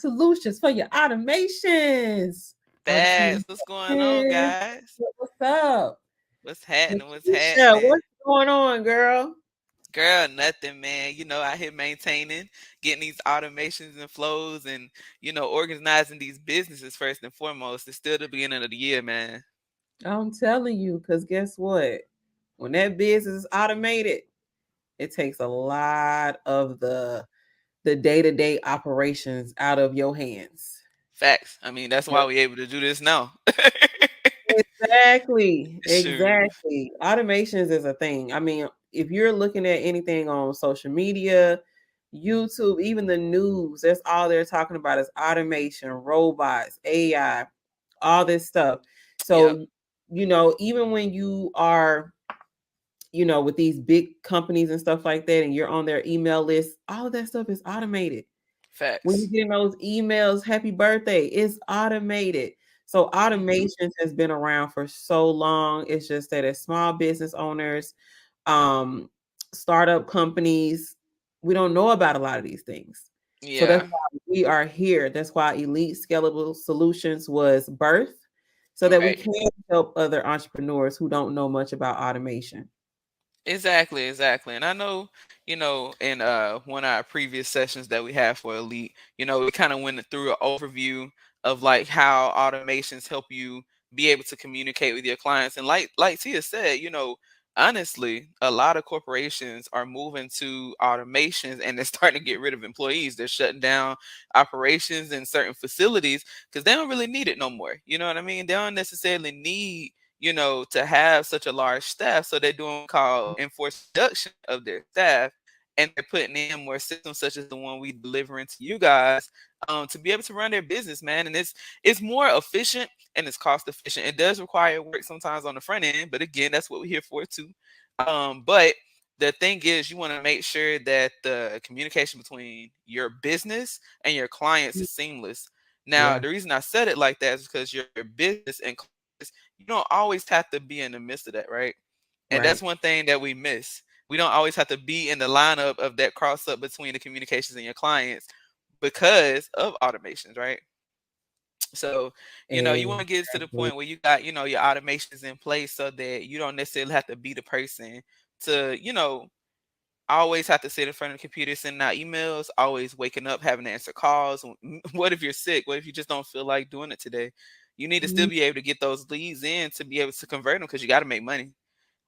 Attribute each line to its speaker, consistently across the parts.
Speaker 1: solutions for your automations.
Speaker 2: That's what's going on,
Speaker 1: Automation.
Speaker 2: guys.
Speaker 1: What's up?
Speaker 2: What's happening? What's
Speaker 1: Lakeisha,
Speaker 2: happening?
Speaker 1: what's going on, girl?
Speaker 2: Girl, nothing, man. Out here maintaining, getting these automations and flows and, organizing these businesses first and foremost. It's still the beginning of the year, man.
Speaker 1: I'm telling you, because guess what? When that business is automated, it takes a lot of the day-to-day operations out of your hands.
Speaker 2: Facts. I mean, that's why we're able to do this now.
Speaker 1: Exactly.
Speaker 2: Shoot.
Speaker 1: Exactly. Automations is a thing. I mean, if you're looking at anything on social media, YouTube, even the news, that's all they're talking about is automation, robots, AI, all this stuff.
Speaker 2: Yep.
Speaker 1: So, even when you are, with these big companies and stuff like that, and you're on their email list, all of that stuff is automated. When you
Speaker 2: Facts.
Speaker 1: get those emails, happy birthday, it's automated. So
Speaker 2: Hmm.
Speaker 1: automations has been around for so long. It's just that as small business owners, um, startup companies, we don't know about a lot of these things. So that's
Speaker 2: Yeah.
Speaker 1: why we are here. That's why Elite Scalable Solutions was birthed, so that we
Speaker 2: Right.
Speaker 1: can help other entrepreneurs who don't know much about automation.
Speaker 2: Exactly, exactly. And I know, in one of our previous sessions that we had for Elite, we kind of went through an overview of like how automations help you be able to communicate with your clients. And like Tia said, honestly, a lot of corporations are moving to automations and they're starting to get rid of employees. They're shutting down operations in certain facilities because they don't really need it no more. You know what I mean? They don't necessarily need to have such a large staff. So they're doing called enforced reduction of their staff, and they're putting in more systems such as the one we delivering to you guys, to be able to run their business, man. And it's more efficient and it's cost efficient. It does require work sometimes on the front end, but again, that's what we're here for too. But the thing is, you want to make sure that the communication between your business and your clients is seamless. Now,
Speaker 1: Yeah,
Speaker 2: the reason I said it like that is because your business and you don't always have to be in the midst of that, right? And that's
Speaker 1: right.
Speaker 2: one thing that we miss. We don't always have to be in the lineup of that cross up between the communications and your clients because of automations, right? So, you want to get to the
Speaker 1: Exactly.
Speaker 2: point where you got, your automations in place so that you don't necessarily have to be the person to, always have to sit in front of the computer sending out emails, always waking up having to answer calls. What if you're sick? What if you just don't feel like doing it today? You need to still
Speaker 1: Mhm.
Speaker 2: be able to get those leads in to be able to convert them because you got to make money.
Speaker 1: That's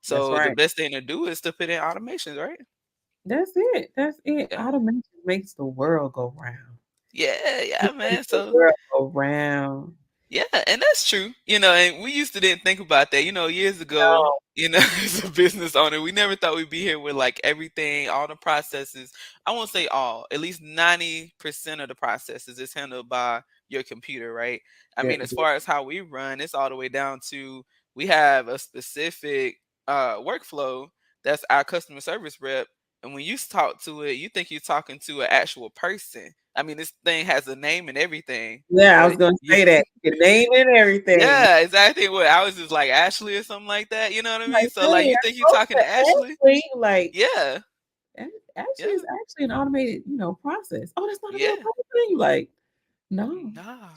Speaker 2: So the
Speaker 1: right.
Speaker 2: best thing to do is to put in automations, right?
Speaker 1: That's it. That's it.
Speaker 2: Yeah.
Speaker 1: Automation makes the world go round.
Speaker 2: Yeah,
Speaker 1: It
Speaker 2: yeah, man.
Speaker 1: makes the
Speaker 2: So
Speaker 1: world go round.
Speaker 2: yeah, and that's true. And we used to didn't think about that. Years ago,
Speaker 1: No,
Speaker 2: as a business owner, we never thought we'd be here with like everything, all the processes. I won't say all, at least 90% of the processes is handled by your computer, right? I
Speaker 1: yeah,
Speaker 2: mean, as far as how we run, it's all the way down to we have a specific workflow that's our customer service rep. And when you talk to it, you think you're talking to an actual person. I mean, this thing has a name and everything,
Speaker 1: yeah. I
Speaker 2: but
Speaker 1: was gonna say that your name and everything.
Speaker 2: yeah, exactly. What I was just like Ashley or something like that. You know what I mean?
Speaker 1: Like,
Speaker 2: So like
Speaker 1: hey,
Speaker 2: you
Speaker 1: I
Speaker 2: think you're
Speaker 1: spoke
Speaker 2: talking
Speaker 1: to
Speaker 2: to Ashley?
Speaker 1: Ashley. Like,
Speaker 2: Yeah,
Speaker 1: Ashley
Speaker 2: yeah,
Speaker 1: is actually an automated, process. Oh, that's not a real
Speaker 2: yeah.
Speaker 1: person. You like, no.
Speaker 2: Nah.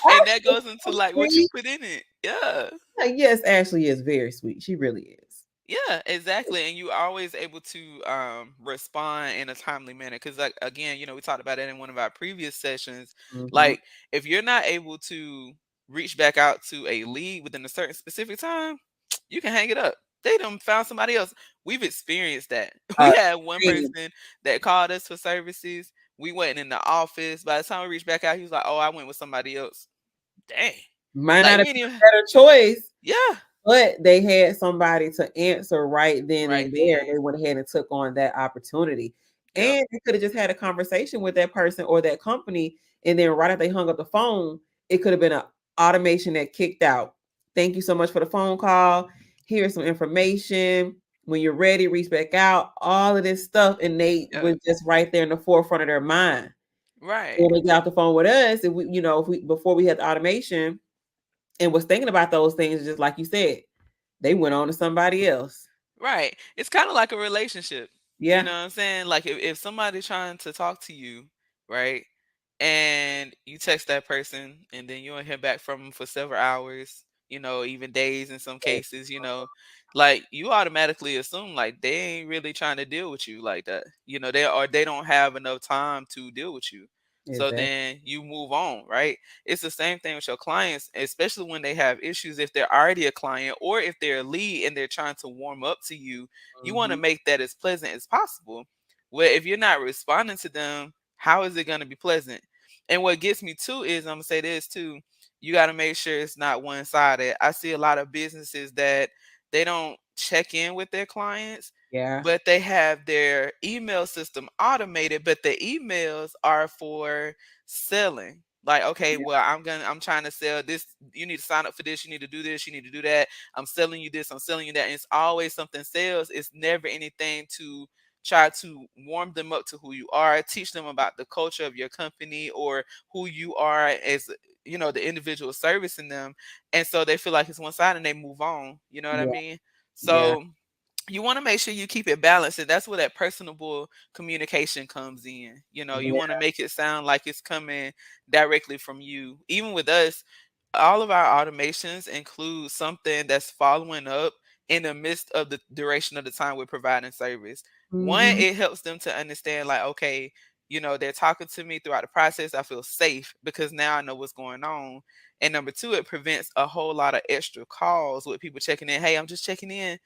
Speaker 2: And that
Speaker 1: Ashley's
Speaker 2: goes into
Speaker 1: so
Speaker 2: like what you
Speaker 1: sweet.
Speaker 2: put in it. Yeah.
Speaker 1: Like, yes, Ashley is very sweet. She really is.
Speaker 2: Yeah, exactly. And you always able to respond in a timely manner. Cause like again, we talked about that in one of our previous sessions.
Speaker 1: Hmm.
Speaker 2: Like if you're not able to reach back out to a lead within a certain specific time, you can hang it up. They done found somebody else. We've experienced that. We
Speaker 1: Uh,
Speaker 2: had one
Speaker 1: Same.
Speaker 2: person that called us for services. We went in the office. By the time we reached back out, he was like, "Oh, I went with somebody else." Dang.
Speaker 1: Might not
Speaker 2: Like
Speaker 1: have
Speaker 2: we didn't
Speaker 1: been
Speaker 2: even.
Speaker 1: a better choice,
Speaker 2: Yeah.
Speaker 1: but they had somebody to answer right then
Speaker 2: Right
Speaker 1: and there.
Speaker 2: then.
Speaker 1: They went ahead and took on that opportunity.
Speaker 2: Yep.
Speaker 1: And they could have just had a conversation with that person or that company. And then right after they hung up the phone, it could have been an automation that kicked out. Thank you so much for the phone call. Here's some information. When you're ready, reach back out. All of this stuff. And they
Speaker 2: Yep.
Speaker 1: was just right there in the forefront of their mind.
Speaker 2: Right.
Speaker 1: When they got off the phone with us, if we before we had the automation and was thinking about those things, just like you said, they went on to somebody else.
Speaker 2: Right. It's kind of like a relationship. You
Speaker 1: Yeah.
Speaker 2: know what I'm saying? Like if somebody's trying to talk to you, right? And you text that person, and then you don't hear back from them for several hours, even days in some cases, like you automatically assume like they ain't really trying to deal with you like that. They don't have enough time to deal with you. So
Speaker 1: Exactly.
Speaker 2: then you move on, right? It's the same thing with your clients, especially when they have issues. If they're already a client or if they're a lead and they're trying to warm up to you, you want to
Speaker 1: Hmm.
Speaker 2: make that as pleasant as possible. Well, if you're not responding to them, how is it going to be pleasant? And what gets me too is I'm gonna say this too. You got to make sure it's not one sided. I see a lot of businesses that they don't check in with their clients,
Speaker 1: Yeah.
Speaker 2: but they have their email system automated, but the emails are for selling. Like, okay,
Speaker 1: Yeah.
Speaker 2: well, I'm trying to sell this. You need to sign up for this. You need to do this. You need to do that. I'm selling you this. I'm selling you that. And it's always something sales. It's never anything to try to warm them up to who you are, teach them about the culture of your company or who you are as the individual servicing them. And so they feel like it's one side and they move on. You know what I
Speaker 1: Yeah.
Speaker 2: mean?
Speaker 1: Yeah.
Speaker 2: So you want to make sure you keep it balanced, and that's where that personable communication comes in. You want to
Speaker 1: Yeah.
Speaker 2: make it sound like it's coming directly from you. Even with us, all of our automations include something that's following up in the midst of the duration of the time we're providing service. One,
Speaker 1: Hmm.
Speaker 2: it helps them to understand, like, okay, they're talking to me throughout the process. I feel safe because now I know what's going on. And number two, it prevents a whole lot of extra calls with people checking in. Hey, I'm just checking in.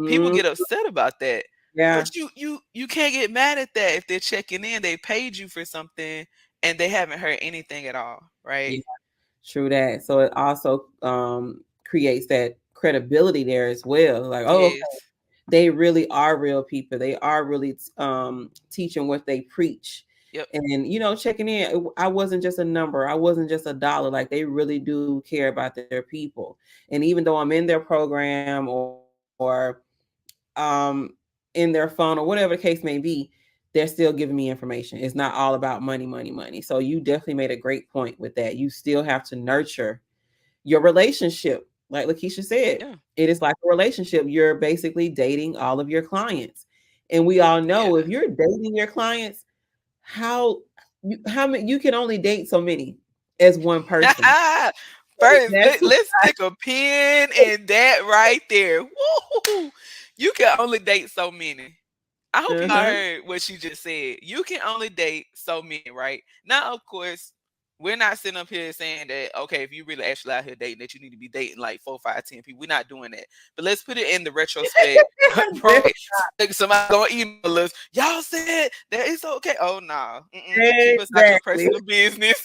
Speaker 2: People
Speaker 1: Hmm.
Speaker 2: get upset about that.
Speaker 1: Yeah.
Speaker 2: But you can't get mad at that if they're checking in. They paid you for something and they haven't heard anything at all, right?
Speaker 1: Yeah. True that. So it also creates that credibility there as well. Like, oh, okay,
Speaker 2: Yes.
Speaker 1: they really are real people. They are really teaching what they preach.
Speaker 2: Yep.
Speaker 1: And checking in, I wasn't just a number. I wasn't just a dollar. Like they really do care about their people. And even though I'm in their program or in their phone or whatever the case may be, they're still giving me information. It's not all about money, money, money. So you definitely made a great point with that. You still have to nurture your relationship. Like Lakeisha said,
Speaker 2: Yeah.
Speaker 1: it is like a relationship. You're basically dating all of your clients. And we all know if
Speaker 2: Yeah.
Speaker 1: you're dating your clients, how how many you can only date so many as one person.
Speaker 2: First,
Speaker 1: That's
Speaker 2: let's stick a pin in that right there. Woo! You can only date so many. I hope y'all
Speaker 1: uh-huh.
Speaker 2: heard what she just said. You can only date so many, right? Now, of course, we're not sitting up here saying that, okay, if you really actually out here dating, that you need to be dating like 4, 5, 10 people. We're not doing that. But let's put it in the retrospect, right? Somebody gonna email us. Y'all said that it's okay. Oh, no. Keep us out your
Speaker 1: Exactly.
Speaker 2: personal business.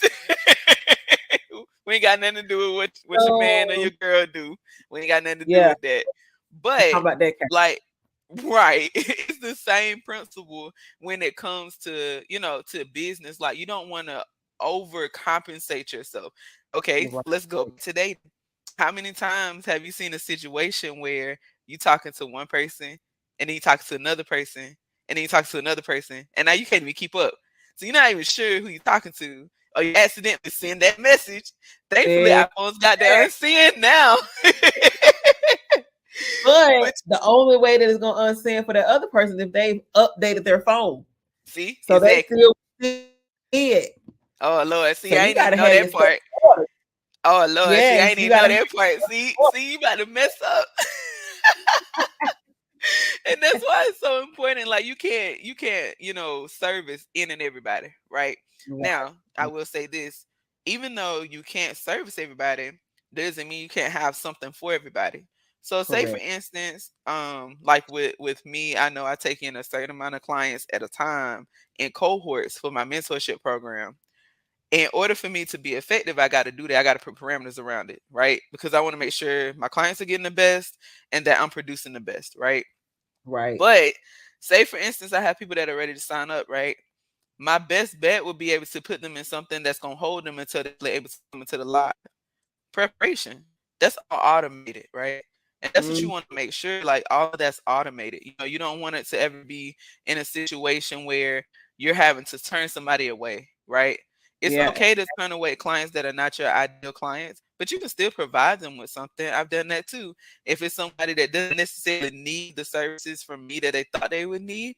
Speaker 2: We ain't got nothing to do with what your man or
Speaker 1: So
Speaker 2: your girl do. We ain't got nothing to do
Speaker 1: yeah,
Speaker 2: with that.
Speaker 1: how
Speaker 2: But
Speaker 1: about that?
Speaker 2: like, right, it's the same principle when it comes to to business. Like you don't want to overcompensate yourself. Okay,
Speaker 1: Right.
Speaker 2: let's go back to dating. How many times have you seen a situation where you talking to one person and then you talking to another person and then you talking to another person and now you can't even keep up? So you're not even sure who you're talking to, or you accidentally send that message. Thankfully,
Speaker 1: Exactly.
Speaker 2: iPhones got the unsend now.
Speaker 1: But
Speaker 2: Which
Speaker 1: the only way that it's gonna unsend for that other person if they've updated their phone.
Speaker 2: see
Speaker 1: So they
Speaker 2: exactly.
Speaker 1: still see it.
Speaker 2: Oh
Speaker 1: So
Speaker 2: Lord,
Speaker 1: you
Speaker 2: see,
Speaker 1: gotta
Speaker 2: I
Speaker 1: have
Speaker 2: ain't even
Speaker 1: yourself
Speaker 2: know that
Speaker 1: in order.
Speaker 2: part. Oh Lord, see,
Speaker 1: Yes,
Speaker 2: I
Speaker 1: you
Speaker 2: ain't
Speaker 1: gotta
Speaker 2: even
Speaker 1: have
Speaker 2: know
Speaker 1: yourself
Speaker 2: that part.
Speaker 1: in order.
Speaker 2: See, you about to mess up. And that's why it's so important. Like you can't, service in and everybody, right? Now, I
Speaker 1: Right.
Speaker 2: will say this: even though you can't service everybody, doesn't mean you can't have something for everybody. So, say for
Speaker 1: Correct.
Speaker 2: instance, like with me, I know I take in a certain amount of clients at a time in cohorts for my mentorship program. In order for me to be effective, I got to do that. I got to put parameters around it, right? Because I want to make sure my clients are getting the best and that I'm producing the best, right?
Speaker 1: Right.
Speaker 2: But say for instance, I have people that are ready to sign up, right? My best bet would be able to put them in something that's gonna hold them until they're able to come into the live preparation. That's all automated, right? And that's what you
Speaker 1: Mm,
Speaker 2: want to make sure, like all of that's automated. You don't want it to ever be in a situation where you're having to turn somebody away, right? It's
Speaker 1: yeah.
Speaker 2: okay to turn away clients that are not your ideal clients, but you can still provide them with something. I've done that too. If it's somebody that doesn't necessarily need the services from me that they thought they would need,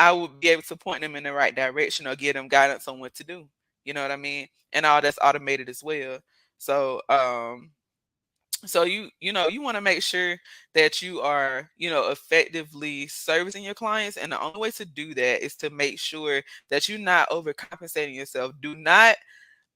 Speaker 2: I would be able to point them in the right direction or give them guidance on what to do. You know what I mean? And all that's automated as well. So so you want to make sure that you are effectively servicing your clients, and the only way to do that is to make sure that you're not overcompensating yourself. Do not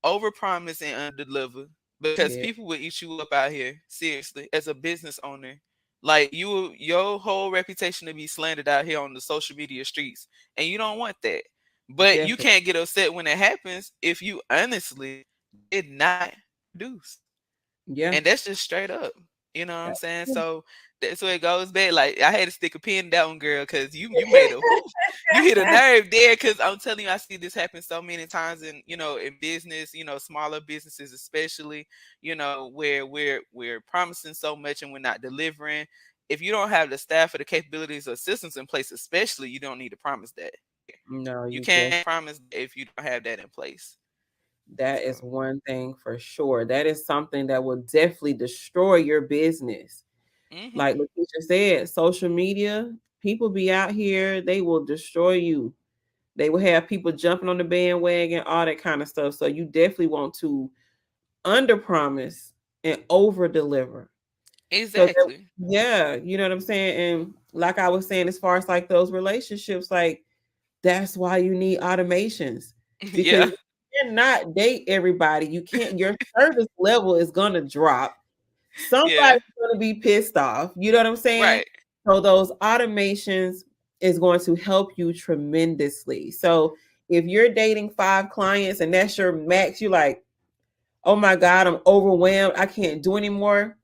Speaker 2: overpromise and underdeliver, because
Speaker 1: Yeah,
Speaker 2: people will eat you up out here. Seriously, as a business owner, like your whole reputation to be slandered out here on the social media streets, and you don't want that. But you
Speaker 1: definitely.
Speaker 2: can't get upset when it happens if you honestly did not produce,
Speaker 1: Yeah.
Speaker 2: and that's just straight up. You know what I'm saying? So that's where it goes back. Like, I had to stick a pin in that one, girl, because you made a whoo, you hit a nerve there. Because I'm telling you, I see this happen so many times in in business, smaller businesses especially. Where we're promising so much and we're not delivering. If you don't have the staff or the capabilities or systems in place, especially, you don't need to promise that.
Speaker 1: No,
Speaker 2: You
Speaker 1: you
Speaker 2: can't
Speaker 1: just
Speaker 2: promise that if you don't have that in place.
Speaker 1: that is
Speaker 2: So.
Speaker 1: one thing for sure. That is something that will definitely destroy your business. Like
Speaker 2: Mhm.
Speaker 1: Lakeisha said, social media, people be out here, they will destroy you. They will have people jumping on the bandwagon, all that kind of stuff. So you definitely want to under promise and over deliver. So that,
Speaker 2: Exactly.
Speaker 1: yeah, you know what I'm saying? And like I was saying, as far as like those relationships, like that's why you need automations, because
Speaker 2: Yeah.
Speaker 1: you cannot date everybody. You can't, your service level is gonna drop.
Speaker 2: Yeah.
Speaker 1: Somebody's gonna be pissed off. You know what I'm saying?
Speaker 2: Right.
Speaker 1: So those automations is going to help you tremendously. So if you're dating 5 clients and that's your max, you're like, oh my God, I'm overwhelmed. I can't do anymore.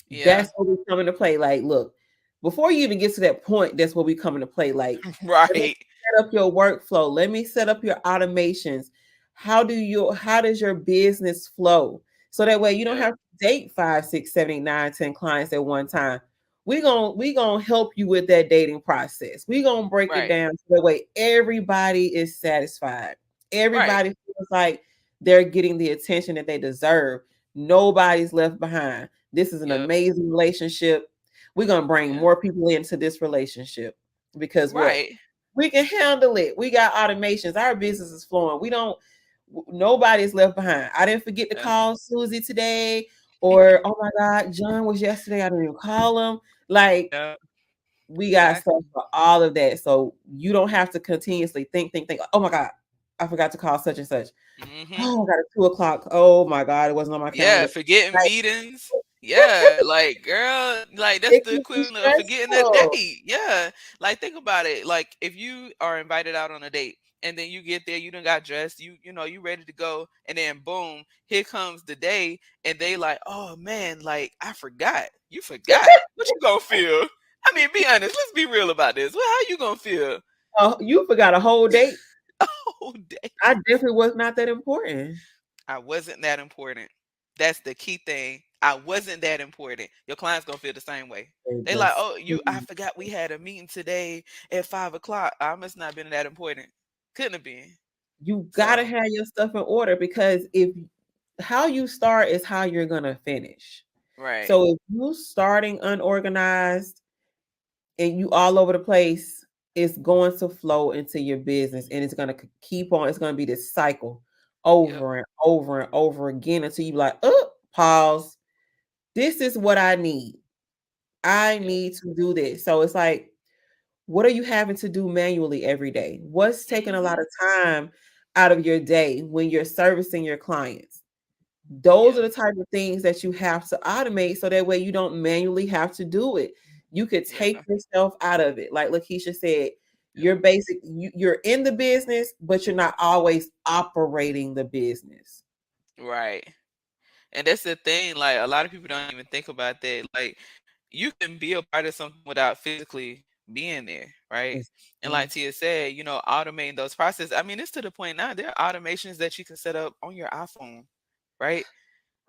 Speaker 2: Yeah.
Speaker 1: That's what we come into play. Like, look, before you even get to that point, that's what we come into play. Like, let me
Speaker 2: Right.
Speaker 1: set up your workflow. Let me set up your automations. How does your business flow? So that way you don't
Speaker 2: Yeah.
Speaker 1: have to date 5, 6, 7, 8, 9, 10 clients at one time. We gonna help you with that dating process. We gonna break it
Speaker 2: Right.
Speaker 1: down so that way everybody is satisfied.
Speaker 2: Right.
Speaker 1: Everybody feels like they're getting the attention that they deserve. Nobody's left behind. This is an
Speaker 2: Yep.
Speaker 1: amazing relationship. We're gonna bring
Speaker 2: Yeah.
Speaker 1: more people into this relationship because what?
Speaker 2: Right.
Speaker 1: We can handle it. We got automations. Our business is flowing. We don't. Nobody's left behind. I didn't forget to
Speaker 2: Yeah.
Speaker 1: call Susie today, or oh my God, John was yesterday. I didn't even call him. Like
Speaker 2: Yeah.
Speaker 1: we got stuff
Speaker 2: Exactly.
Speaker 1: for all of that, so you don't have to continuously think. Oh my God, I forgot to call such and such.
Speaker 2: Mhm.
Speaker 1: Oh, I got a 2 o'clock. Oh my God, it wasn't on my
Speaker 2: Yeah,
Speaker 1: calendar.
Speaker 2: forgetting
Speaker 1: Like
Speaker 2: meetings. Yeah, like, girl, like that's
Speaker 1: it
Speaker 2: the
Speaker 1: can be
Speaker 2: equivalent of forgetting a
Speaker 1: stressful.
Speaker 2: date. Yeah. Like, think about it. Like, if you are invited out on a date and then you get there, you done got dressed, you ready to go, and then boom, here comes the day, and they like, oh man, like, I forgot. You forgot. What you gonna feel? I mean, be honest, let's be real about this. Well, how you gonna feel?
Speaker 1: Oh, you forgot a whole date.
Speaker 2: Oh, day.
Speaker 1: I definitely was not that important.
Speaker 2: I wasn't that important. That's the key thing. I wasn't that important. Your client's gonna feel the same way.
Speaker 1: And
Speaker 2: They like,
Speaker 1: the
Speaker 2: oh, I forgot we had a meeting today at 5 o'clock. I must not have been that important. Couldn't have been.
Speaker 1: you gotta
Speaker 2: So,
Speaker 1: have your stuff in order because if how you start is how you're gonna finish.
Speaker 2: right.
Speaker 1: So if you starting unorganized and you all over the place, it's going to flow into your business and it's gonna keep on. It's gonna be this cycle
Speaker 2: Yep.
Speaker 1: over and over and over again until you be like, oh, pause. This is what I need. I
Speaker 2: Yep.
Speaker 1: need to do this. So it's like, what are you having to do manually every day? What's taking a lot
Speaker 2: Mhm.
Speaker 1: of time out of your day when you're servicing your clients? Those are
Speaker 2: Yep.
Speaker 1: the type of things that you have to automate so that way you don't manually have to do it. You could take
Speaker 2: Yeah.
Speaker 1: yourself out of it. Like Lakeisha said,
Speaker 2: Yep.
Speaker 1: you're in the business, but you're not always operating the business.
Speaker 2: Right. And that's the thing. Like, a lot of people don't even think about that. Like, you can be a part of something without physically being there, right? And like
Speaker 1: Exactly.
Speaker 2: Tia said, automating those processes. I mean, it's to the point now. There are automations that you can set up on your iPhone, right?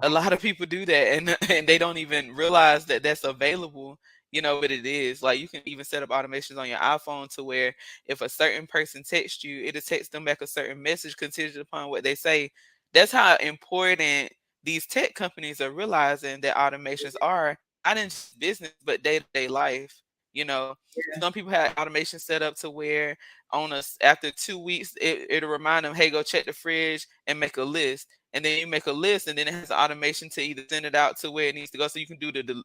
Speaker 2: A lot of people do that, and and they don't even realize that that's available. But it is. Like, you can even set up automations on your iPhone to where if a certain person texts you, it'll text them back a certain message contingent upon what they say. That's how important these tech companies are realizing that automations are, not in just business but day to day life. You know,
Speaker 1: Yeah.
Speaker 2: some people have automation set up to where after 2 weeks it'll remind them, hey, go check the fridge and make a list. And then you make a list, and then it has an automation to either send it out to where it needs to go, so you can do the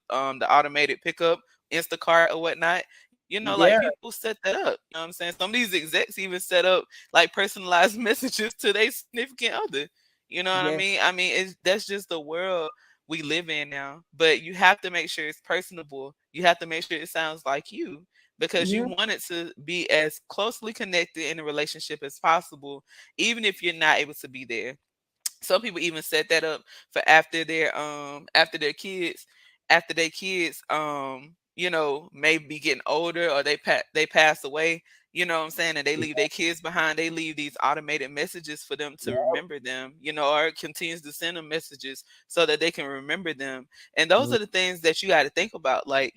Speaker 2: automated pickup, Instacart or whatnot. Like
Speaker 1: Yeah.
Speaker 2: people set that up. You know what I'm saying? Some of these execs even set up like personalized messages to their significant other. You know what I
Speaker 1: Yeah.
Speaker 2: mean? I mean, that's just the world we live in now. But you have to make sure it's personable. You have to make sure it sounds like you, because you
Speaker 1: Yeah.
Speaker 2: want it to be as closely connected in a relationship as possible, even if you're not able to be there. Some people even set that up for after their kids, after their kids maybe be getting older, or they pass away. You know what I'm saying? And they leave their kids behind. They leave these automated messages for them to
Speaker 1: Yeah.
Speaker 2: remember them, or it continues to send them messages so that they can remember them. And those
Speaker 1: Mm.
Speaker 2: are the things that you got to think about. Like,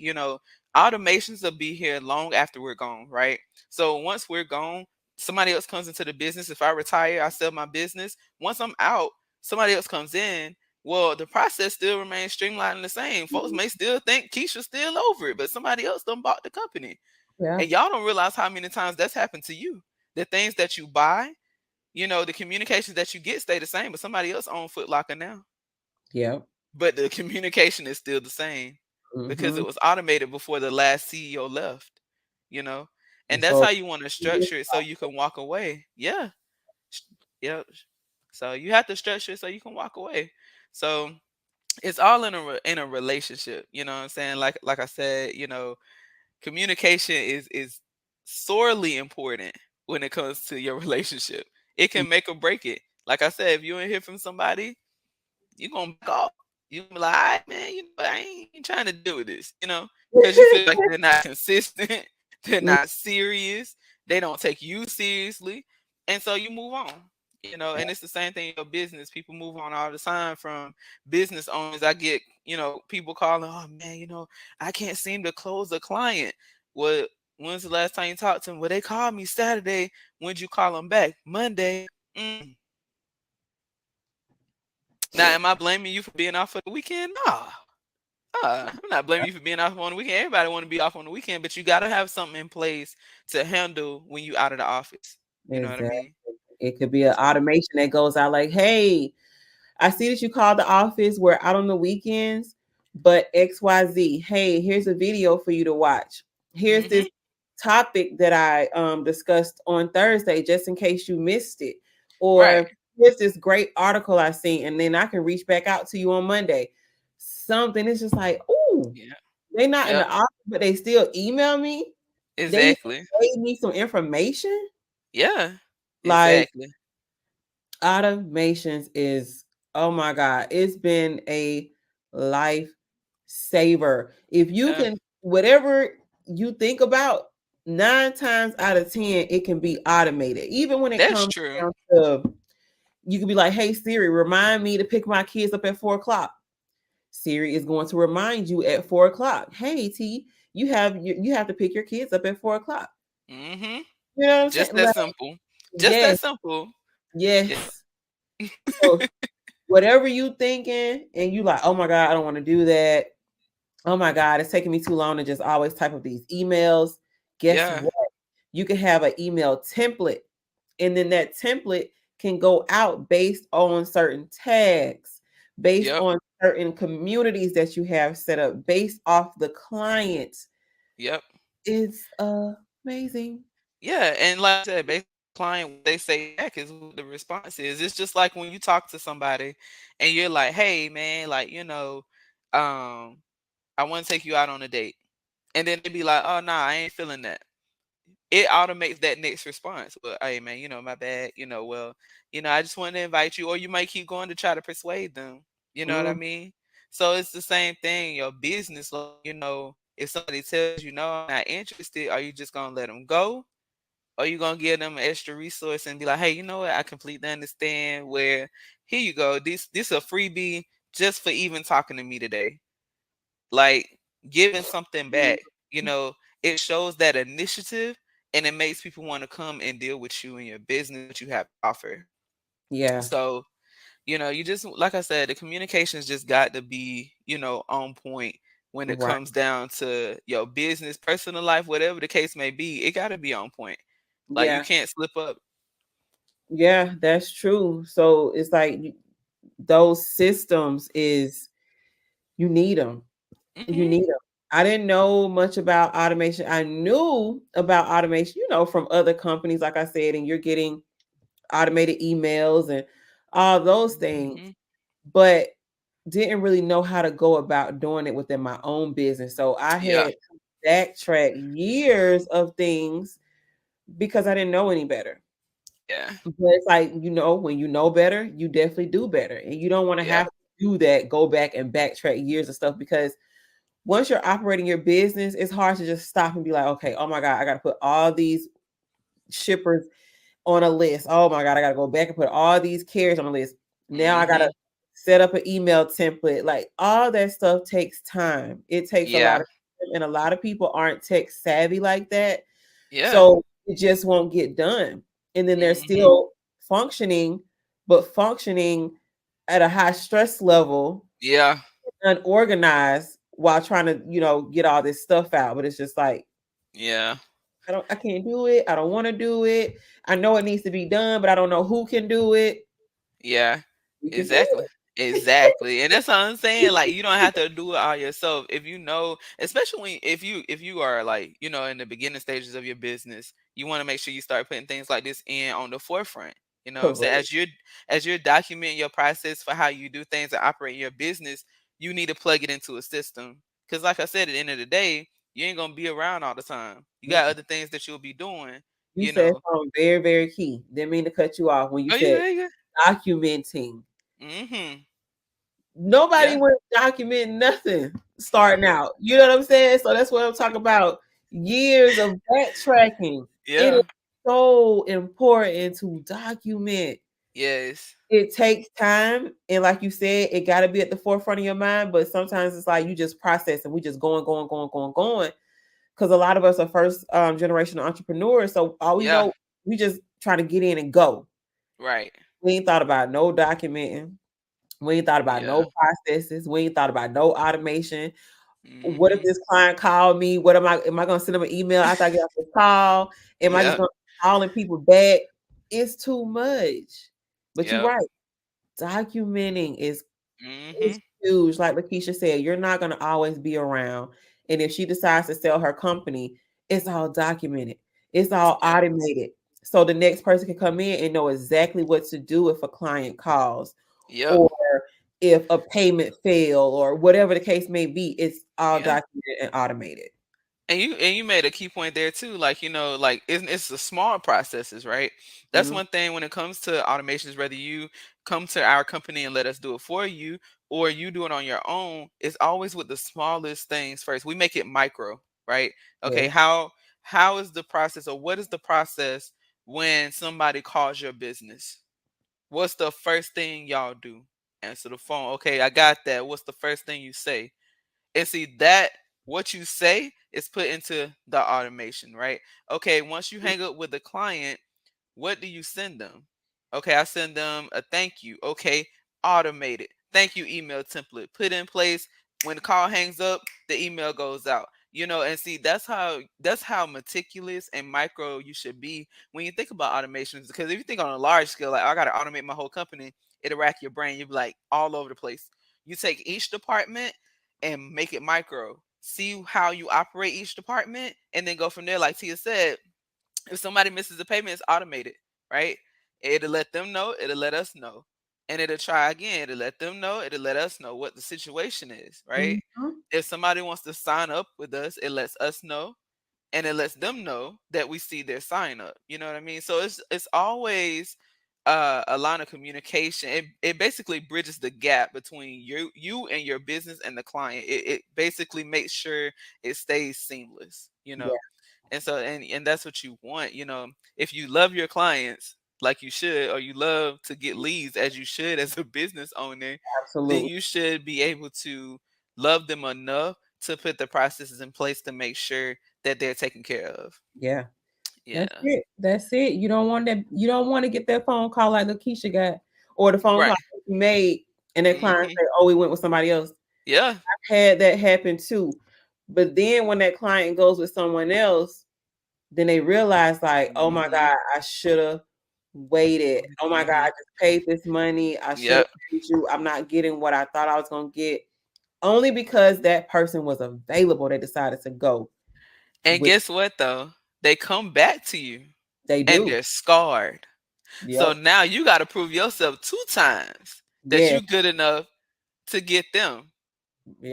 Speaker 2: automations will be here long after we're gone, right? So once we're gone, somebody else comes into the business. If I retire, I sell my business. Once I'm out, somebody else comes in. Well, the process still remains streamlined and the same. Folks may still think Keisha's still over it, but somebody else done bought the company.
Speaker 1: Yeah.
Speaker 2: And y'all don't realize how many times that's happened to you. The things that you buy, the communications that you get stay the same, but somebody else owns Foot Locker now.
Speaker 1: Yeah.
Speaker 2: But the communication is still the same because
Speaker 1: Mm-hmm.
Speaker 2: it was automated before the last CEO left, you know?
Speaker 1: And
Speaker 2: And that's
Speaker 1: so
Speaker 2: how you want to structure it so you can walk away. Yeah. sh- Yeah. So you have to structure it so you can walk away. So it's all in a relationship, you know what I'm saying? Like I said, communication is sorely important when it comes to your relationship. It can make or break it. Like I said, if you don't hear from somebody, you're gonna back off. You're gonna be like, all right, man, I ain't trying to deal with this, because you feel like they're not consistent, they're not serious, they don't take you seriously, and so you move on. And it's the same thing in your business. People move on all the time from business owners. I get, people calling, oh man, I can't seem to close a client. Well, when's the last time you talked to them? Well, they called me Saturday. When'd you call them back? Monday. Mm. Now, am I blaming you for being off for the weekend? No. I'm not blaming you for being off on the weekend. Everybody want to be off on the weekend, but you got to have something in place to handle when you out of the office. You know what I
Speaker 1: Exactly.
Speaker 2: mean?
Speaker 1: It could be an
Speaker 2: So,
Speaker 1: automation that goes out like, hey, I see that you called the office. We're out on the weekends, but XYZ, hey, here's a video for you to watch. Here's
Speaker 2: hmm
Speaker 1: this topic that I discussed on Thursday, just in case you missed it.
Speaker 2: right.
Speaker 1: Or here's this great article I seen, and then I can reach back out to you on Monday. Something it's just like, ooh,
Speaker 2: Yeah.
Speaker 1: they're not in
Speaker 2: Yep.
Speaker 1: the office, but they still email me. They
Speaker 2: Exactly.
Speaker 1: gave me some information.
Speaker 2: Yeah.
Speaker 1: Like
Speaker 2: Exactly.
Speaker 1: automations is, oh my God, it's been a life saver. If you
Speaker 2: Yeah.
Speaker 1: can, whatever you think about, 9 times out of 10, it can be automated. Even when it
Speaker 2: That's
Speaker 1: comes
Speaker 2: true.
Speaker 1: down to, you can be like, hey, Siri, remind me to pick my kids up at 4 o'clock. Siri is going to remind you at 4 o'clock. Hey, T, you have to pick your kids up at 4 o'clock.
Speaker 2: hmm
Speaker 1: You know what I'm saying?
Speaker 2: Just that
Speaker 1: Like,
Speaker 2: simple. Just
Speaker 1: yes,
Speaker 2: that simple. Yeah.
Speaker 1: yes. So whatever you thinking and you like, oh my God, I don't want to do that. Oh my God, it's taking me too long to just always type up these emails. Guess
Speaker 2: Yeah.
Speaker 1: what? You can have an email template, and then that template can go out based on certain tags, based
Speaker 2: Yep.
Speaker 1: on certain communities that you have set up, based off the clients.
Speaker 2: Yep.
Speaker 1: It's amazing.
Speaker 2: Yeah, and like I said, basically, client what they say back is what the response is. It's just like when you talk to somebody and you're like, "Hey, man, like um, I want to take you out on a date," and then they be like, "Oh, nah, I ain't feeling that." It automates that next response. Well, hey, man, my bad. Well, I just wanted to invite you, or you might keep going to try to persuade them. You know what I
Speaker 1: Mm,
Speaker 2: mean? So it's the same thing. Your business, like, if somebody tells you no, I'm not interested, are you just gonna let them go? Or you gonna give them an extra resource and be like, hey, you know what? I completely understand where here you go. This a freebie just for even talking to me today. Like giving something back, it shows that initiative and it makes people want to come and deal with you and your business, what you have to offer.
Speaker 1: yeah.
Speaker 2: So, you just like I said, the communications just got to be, on point when it
Speaker 1: Right.
Speaker 2: comes down to your business, personal life, whatever the case may be, it got to be on point. Like you
Speaker 1: Yeah.
Speaker 2: can't slip up.
Speaker 1: Yeah, that's true. So it's like those systems is you need them. You
Speaker 2: Hmm.
Speaker 1: need them. I didn't know much about automation. I knew about automation, from other companies, like I said, and you're getting automated emails and all those things,
Speaker 2: Hmm.
Speaker 1: but didn't really know how to go about doing it within my own business. So I
Speaker 2: Yeah.
Speaker 1: had to backtrack years of things because I didn't know any better.
Speaker 2: Yeah.
Speaker 1: But it's like, when you know better, you definitely do better. And you don't want to
Speaker 2: Yeah.
Speaker 1: have to do that, go back and backtrack years of stuff because once you're operating your business, it's hard to just stop and be like, okay, oh my God, I got to put all these shippers on a list. Oh my God, I got to go back and put all these carriers on a list. Now I got to
Speaker 2: Hmm.
Speaker 1: set up an email template. Like all that stuff takes time. It takes a lot
Speaker 2: Yeah.
Speaker 1: of time, and a lot of people aren't tech savvy like that.
Speaker 2: Yeah.
Speaker 1: So it just won't get done. And then they're
Speaker 2: Hmm.
Speaker 1: still functioning, but functioning at a high stress level,
Speaker 2: Yeah.
Speaker 1: unorganized while trying to, get all this stuff out. But it's just like,
Speaker 2: Yeah.
Speaker 1: I can't do it. I don't want to do it. I know it needs to be done, but I don't know who can do it.
Speaker 2: Yeah,
Speaker 1: We can do
Speaker 2: exactly. Exactly. And that's what I'm saying. Like you don't have to do it all yourself. If you know, especially if you are like, in the beginning stages of your business, you want to make sure you start putting things like this in on the forefront. You know what I'm saying?
Speaker 1: correct.
Speaker 2: As you're documenting your process for how you do things and operate your business, you need to plug it into a system. Cause like I said, at the end of the day, you ain't gonna be around all the time. You got
Speaker 1: Mm.
Speaker 2: other things that you'll be doing,
Speaker 1: You
Speaker 2: you
Speaker 1: said
Speaker 2: know.
Speaker 1: something very, very key. Didn't mean to cut you off when you
Speaker 2: Oh, you
Speaker 1: said
Speaker 2: good, you
Speaker 1: documenting.
Speaker 2: good. Mm-hmm.
Speaker 1: Nobody
Speaker 2: Yeah.
Speaker 1: would document nothing starting out. You know what I'm saying? So that's what I'm talking about. Years of backtracking. It is
Speaker 2: Yeah.
Speaker 1: so important to document.
Speaker 2: Yes.
Speaker 1: It takes time, and like you said, it got to be at the forefront of your mind. But sometimes it's like you just process, and we just going, going, going, going, going. Because a lot of us are first generation entrepreneurs, so all we
Speaker 2: Yeah.
Speaker 1: know, we just try to get in and go.
Speaker 2: Right.
Speaker 1: We ain't thought about no documenting. We ain't thought about
Speaker 2: Yeah.
Speaker 1: no processes. We ain't thought about no automation. What if
Speaker 2: Mhm.
Speaker 1: this client called me? What am I gonna send them an email after I get off the call? Am I just
Speaker 2: Yep.
Speaker 1: gonna calling people back? It's too much. But you're
Speaker 2: Yep.
Speaker 1: right. Documenting is
Speaker 2: Mhm.
Speaker 1: huge. Like Lakeisha said, you're not gonna always be around. And if she decides to sell her company, it's all documented. It's all
Speaker 2: Yep.
Speaker 1: automated. So the next person can come in and know exactly what to do if a client calls
Speaker 2: Yep.
Speaker 1: or if a payment fail or whatever the case may be. It's all
Speaker 2: Yeah.
Speaker 1: documented and automated.
Speaker 2: And you made a key point there too. Like, like it's the small processes, right? That's
Speaker 1: Mhm.
Speaker 2: one thing when it comes to automations, whether you come to our company and let us do it for you or you do it on your own, it's always with the smallest things first. We make it micro, right? Okay,
Speaker 1: Yeah.
Speaker 2: how is the process or what is the process when somebody calls your business? What's the first thing y'all do? Answer the phone. Okay, I got that. What's the first thing you say? And see that what you say is put into the automation, right? Okay, once you hang up with the client, what do you send them? Okay, I send them a thank you. Okay, automated thank you email template put in place. When the call hangs up, the email goes out. And see that's how meticulous and micro you should be when you think about automations. Because if you think on a large scale, like I gotta automate my whole company, it'll rack your brain. You'll be like all over the place. You take each department and make it micro. See how you operate each department, and then go from there. Like Tia said, if somebody misses a payment, it's automated, right? It'll let them know, it'll let us know. And it'll try again, it'll let them know, it'll let us know what the situation is, right?
Speaker 1: Mhm.
Speaker 2: If somebody wants to sign up with us, it lets us know and it lets them know that we see their sign up. You know what I mean? So it's always a line of communication. It basically bridges the gap between you and your business and the client. It basically makes sure it stays seamless.
Speaker 1: Yeah,
Speaker 2: And so and that's what you want, if you love your clients like you should, or you love to get leads as you should as a business owner, then
Speaker 1: absolutely.
Speaker 2: you should be able to love them enough to put the processes in place to make sure that they're taken care of.
Speaker 1: Yeah. That's
Speaker 2: Yeah.
Speaker 1: it. That's it. You don't want to get that phone call like Lakeisha got, or the phone
Speaker 2: Right.
Speaker 1: call you made, and that client
Speaker 2: Hmm.
Speaker 1: say, "Oh, we went with somebody else."
Speaker 2: Yeah.
Speaker 1: Had that happen too. But then when that client goes with someone else, then they realize like, oh my
Speaker 2: Mhm.
Speaker 1: God, I should have waited. Oh my God, I
Speaker 2: Mhm.
Speaker 1: just paid this money. I should have
Speaker 2: Yep.
Speaker 1: paid you. I'm not getting what I thought I was gonna get. Only because that person was available, they decided to go
Speaker 2: And
Speaker 1: with
Speaker 2: guess what though? They come back to you
Speaker 1: they
Speaker 2: and
Speaker 1: do.
Speaker 2: they're scarred. So
Speaker 1: Yep.
Speaker 2: now you got to prove yourself two times that
Speaker 1: Yeah.
Speaker 2: you good enough to get them.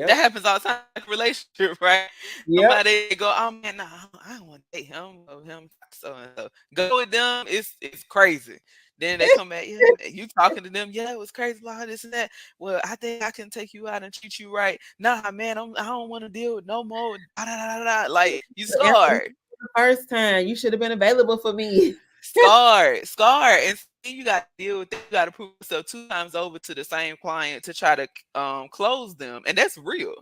Speaker 2: That
Speaker 1: Yep.
Speaker 2: happens all the time, like a relationship, right?
Speaker 1: Yep.
Speaker 2: Somebody go, oh man, nah, I don't want to date him or him, so and so. Go with them, it's crazy. Then they come back, yeah, you talking to them, yeah, it was crazy, blah, this and that. Well, I think I can take you out and treat you right. Nah, man, I don't want to deal with no more. Da, da, da, da, da. Like you
Speaker 1: You answered me
Speaker 2: scarred,
Speaker 1: the first time. You should have been available for me.
Speaker 2: scarred, and then you got to deal with it. You got to prove yourself two times over to the same client to try to close them, and that's real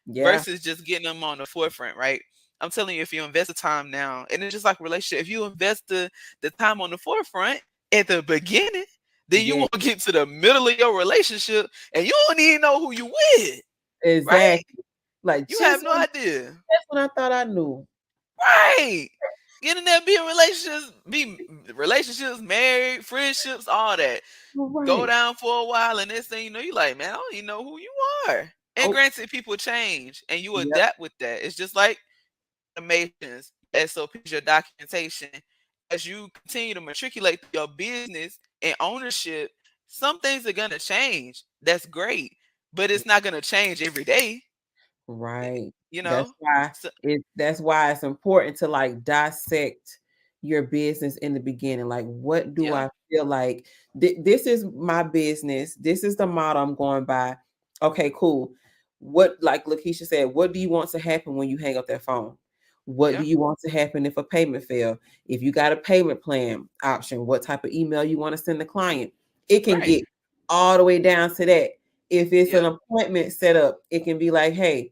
Speaker 1: Yeah.
Speaker 2: versus just getting them on the forefront, right? I'm telling you, if you invest the time now, and it's just like a relationship, if you invest the time on the forefront at the beginning, then you
Speaker 1: Yeah.
Speaker 2: won't get to the middle of your relationship and you don't even know who you with, right?
Speaker 1: Exactly. Like
Speaker 2: You have no idea.
Speaker 1: just when I thought I knew.
Speaker 2: Right. Get in there, be relationships, married, friendships, all that. Go
Speaker 1: Right.
Speaker 2: down for a while, and this thing, you know, you like, man, I don't even know who you are. And
Speaker 1: Oh,
Speaker 2: granted, people change, and you
Speaker 1: yep.
Speaker 2: adapt with that. It's just like automations, SOPs, your documentation. As you continue to matriculate your business and ownership, some things are gonna change. That's great, but it's not gonna change every day.
Speaker 1: Right.
Speaker 2: You
Speaker 1: That's
Speaker 2: know.
Speaker 1: why
Speaker 2: So
Speaker 1: it's important to like dissect your business in the beginning. Like, what do
Speaker 2: yeah,
Speaker 1: I feel like this is my business? This is the model I'm going by. Okay, cool. What, like Lakeisha said, what do you want to happen when you hang up that phone? What do
Speaker 2: yeah,
Speaker 1: you want to happen if a payment fail? If you got a payment plan option, what type of email you want to send the client? It can
Speaker 2: right,
Speaker 1: get all the way down to that. If it's an
Speaker 2: yeah,
Speaker 1: appointment set up, it can be like, hey,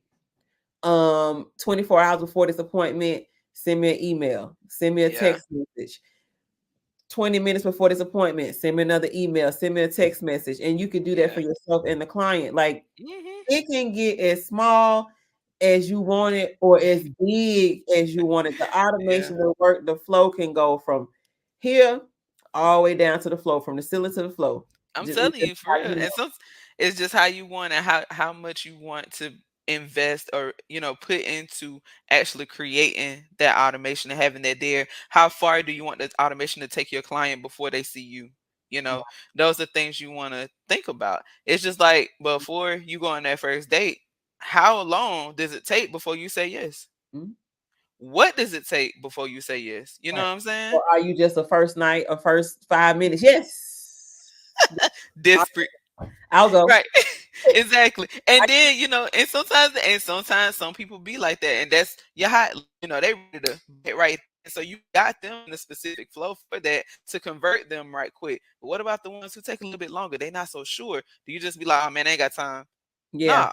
Speaker 1: 24 hours before this appointment, send me an email, send me a
Speaker 2: yeah,
Speaker 1: text message. 20 minutes before this appointment, send me another email, send me a text message. And you can do that for
Speaker 2: yeah.
Speaker 1: yourself and the client. Like,
Speaker 2: Hmm.
Speaker 1: it can get as small as you want it or as big as you want it. The
Speaker 2: Yeah.
Speaker 1: automation, the work, the flow can go from here all the way down to the flow, from the ceiling to the flow.
Speaker 2: I'm
Speaker 1: It's
Speaker 2: telling
Speaker 1: just
Speaker 2: you for
Speaker 1: how
Speaker 2: real.
Speaker 1: you
Speaker 2: And
Speaker 1: know.
Speaker 2: so it's just how you want and how much you want to invest or put into actually creating that automation and having that there. How far do you want the automation to take your client before they see you? You know, those are things you want to think about. It's just like before you go on that first date, how long does it take before you say yes?
Speaker 1: Mhm.
Speaker 2: What does it take before you say yes? You know
Speaker 1: Right.
Speaker 2: what I'm saying?
Speaker 1: Or are you just a first night, a first 5 minutes? Yes.
Speaker 2: Desperate.
Speaker 1: I'll go.
Speaker 2: Right. Exactly.
Speaker 1: I,
Speaker 2: And then, and sometimes some people be like that. And that's your hot, they ready to get right. And so you got them in a specific flow for that to convert them right quick. But what about the ones who take a little bit longer? They not so sure. Do you just be like, oh man, I ain't got time?
Speaker 1: yeah.
Speaker 2: Nah,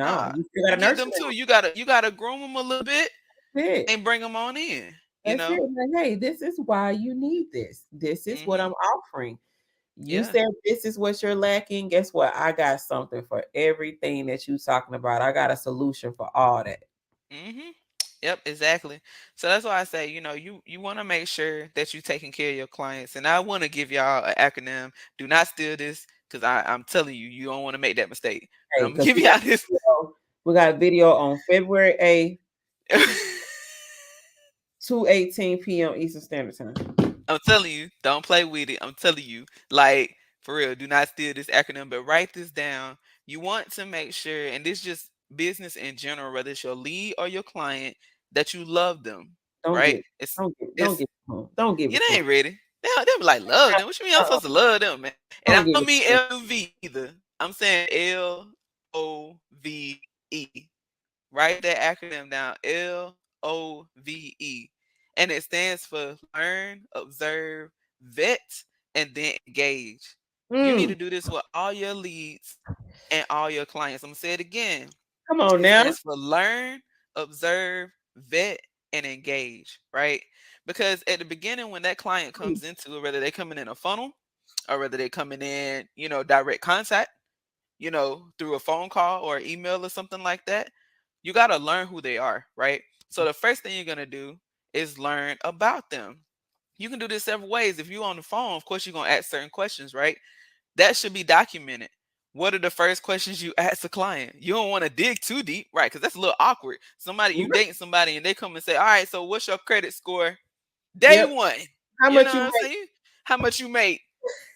Speaker 1: No,
Speaker 2: nah.
Speaker 1: you still
Speaker 2: You
Speaker 1: gotta
Speaker 2: get
Speaker 1: nurture
Speaker 2: them
Speaker 1: them.
Speaker 2: too. You gotta groom them a little bit
Speaker 1: That's it.
Speaker 2: and bring them on in, you
Speaker 1: That's it.
Speaker 2: know?
Speaker 1: Like, hey, this is why you need this. This is what
Speaker 2: Hmm.
Speaker 1: I'm offering. You
Speaker 2: Yeah.
Speaker 1: said this is what you're lacking. Guess what? I got something for everything that you're talking about. I got a solution for all that.
Speaker 2: Hmm. Yep, exactly. So that's why I say, you want to make sure that you're taking care of your clients. And I want to give y'all an acronym. Do not steal this because I'm telling you, you don't want to make that mistake. But
Speaker 1: Hey,
Speaker 2: I'm gonna
Speaker 1: because
Speaker 2: give y'all this.
Speaker 1: we got a video on February 8th,
Speaker 2: I'm
Speaker 1: 2:18 p.m. Eastern Standard Time.
Speaker 2: telling you, don't play with it. I'm telling you, like for real, do not steal this acronym, but write this down. You want to make sure, and this just business in general, whether it's your lead or your client, that you love them,
Speaker 1: Don't
Speaker 2: right?
Speaker 1: get
Speaker 2: It's
Speaker 1: don't
Speaker 2: it's
Speaker 1: give it to 'em. Don't give
Speaker 2: You
Speaker 1: it to 'em.
Speaker 2: ain't ready. They'll be like, love them. What you mean I'm
Speaker 1: Uh-uh.
Speaker 2: supposed to love them, man? And
Speaker 1: Don't
Speaker 2: I
Speaker 1: give
Speaker 2: don't
Speaker 1: it
Speaker 2: mean
Speaker 1: to 'em.
Speaker 2: LV either. I'm saying LOVE. Write that acronym down. LOVE. And it stands for learn, observe, vet, and then engage. You need
Speaker 1: Mm,
Speaker 2: to do this with all your leads and all your clients. I'm gonna say it again.
Speaker 1: come on
Speaker 2: It
Speaker 1: now.
Speaker 2: stands for learn, observe, vet, and engage, right? Because at the beginning, when that client
Speaker 1: Mm,
Speaker 2: comes into it, whether they're coming in a funnel or whether they're coming in, direct contact, through a phone call or email or something like that, you got to learn who they are, right? So the first thing you're going to do is learn about them. You can do this several ways. If you're on the phone, of course, you're going to ask certain questions, right? That should be documented. What are the first questions you ask a client? You don't want to dig too deep, right? Because that's a little awkward. You dating somebody and they come and say, all right, so what's your credit score? Day
Speaker 1: Yep.
Speaker 2: one.
Speaker 1: How
Speaker 2: You know
Speaker 1: much
Speaker 2: what
Speaker 1: you
Speaker 2: I'm saying? How much you make,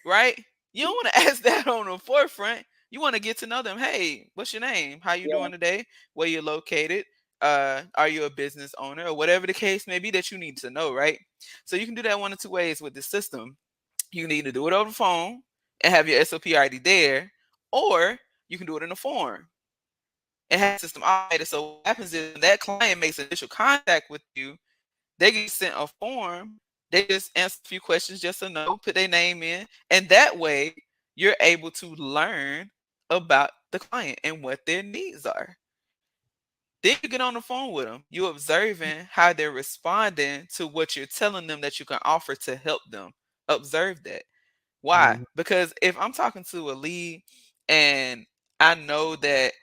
Speaker 2: right? You don't want to ask that on the forefront. You want to get to know them. Hey, what's your name? How you
Speaker 1: make?
Speaker 2: doing today? Where you located? Are you a business owner or whatever the case may be that you need to know, right? So you can do that one of two ways with the system. You can either do it over the phone and have your SOP already there, or you can do it in a form and have the system automated. So what happens is when that client makes initial contact with you, they get sent a form. They just answer a few questions, yes or no, put their name in, and that way you're able to learn about the client and what their needs are. Then you get on the phone with them. You're observing how they're responding to what you're telling them that you can offer to help them. Observe that. Why?
Speaker 1: Mhm.
Speaker 2: Because if I'm talking to a lead and I know that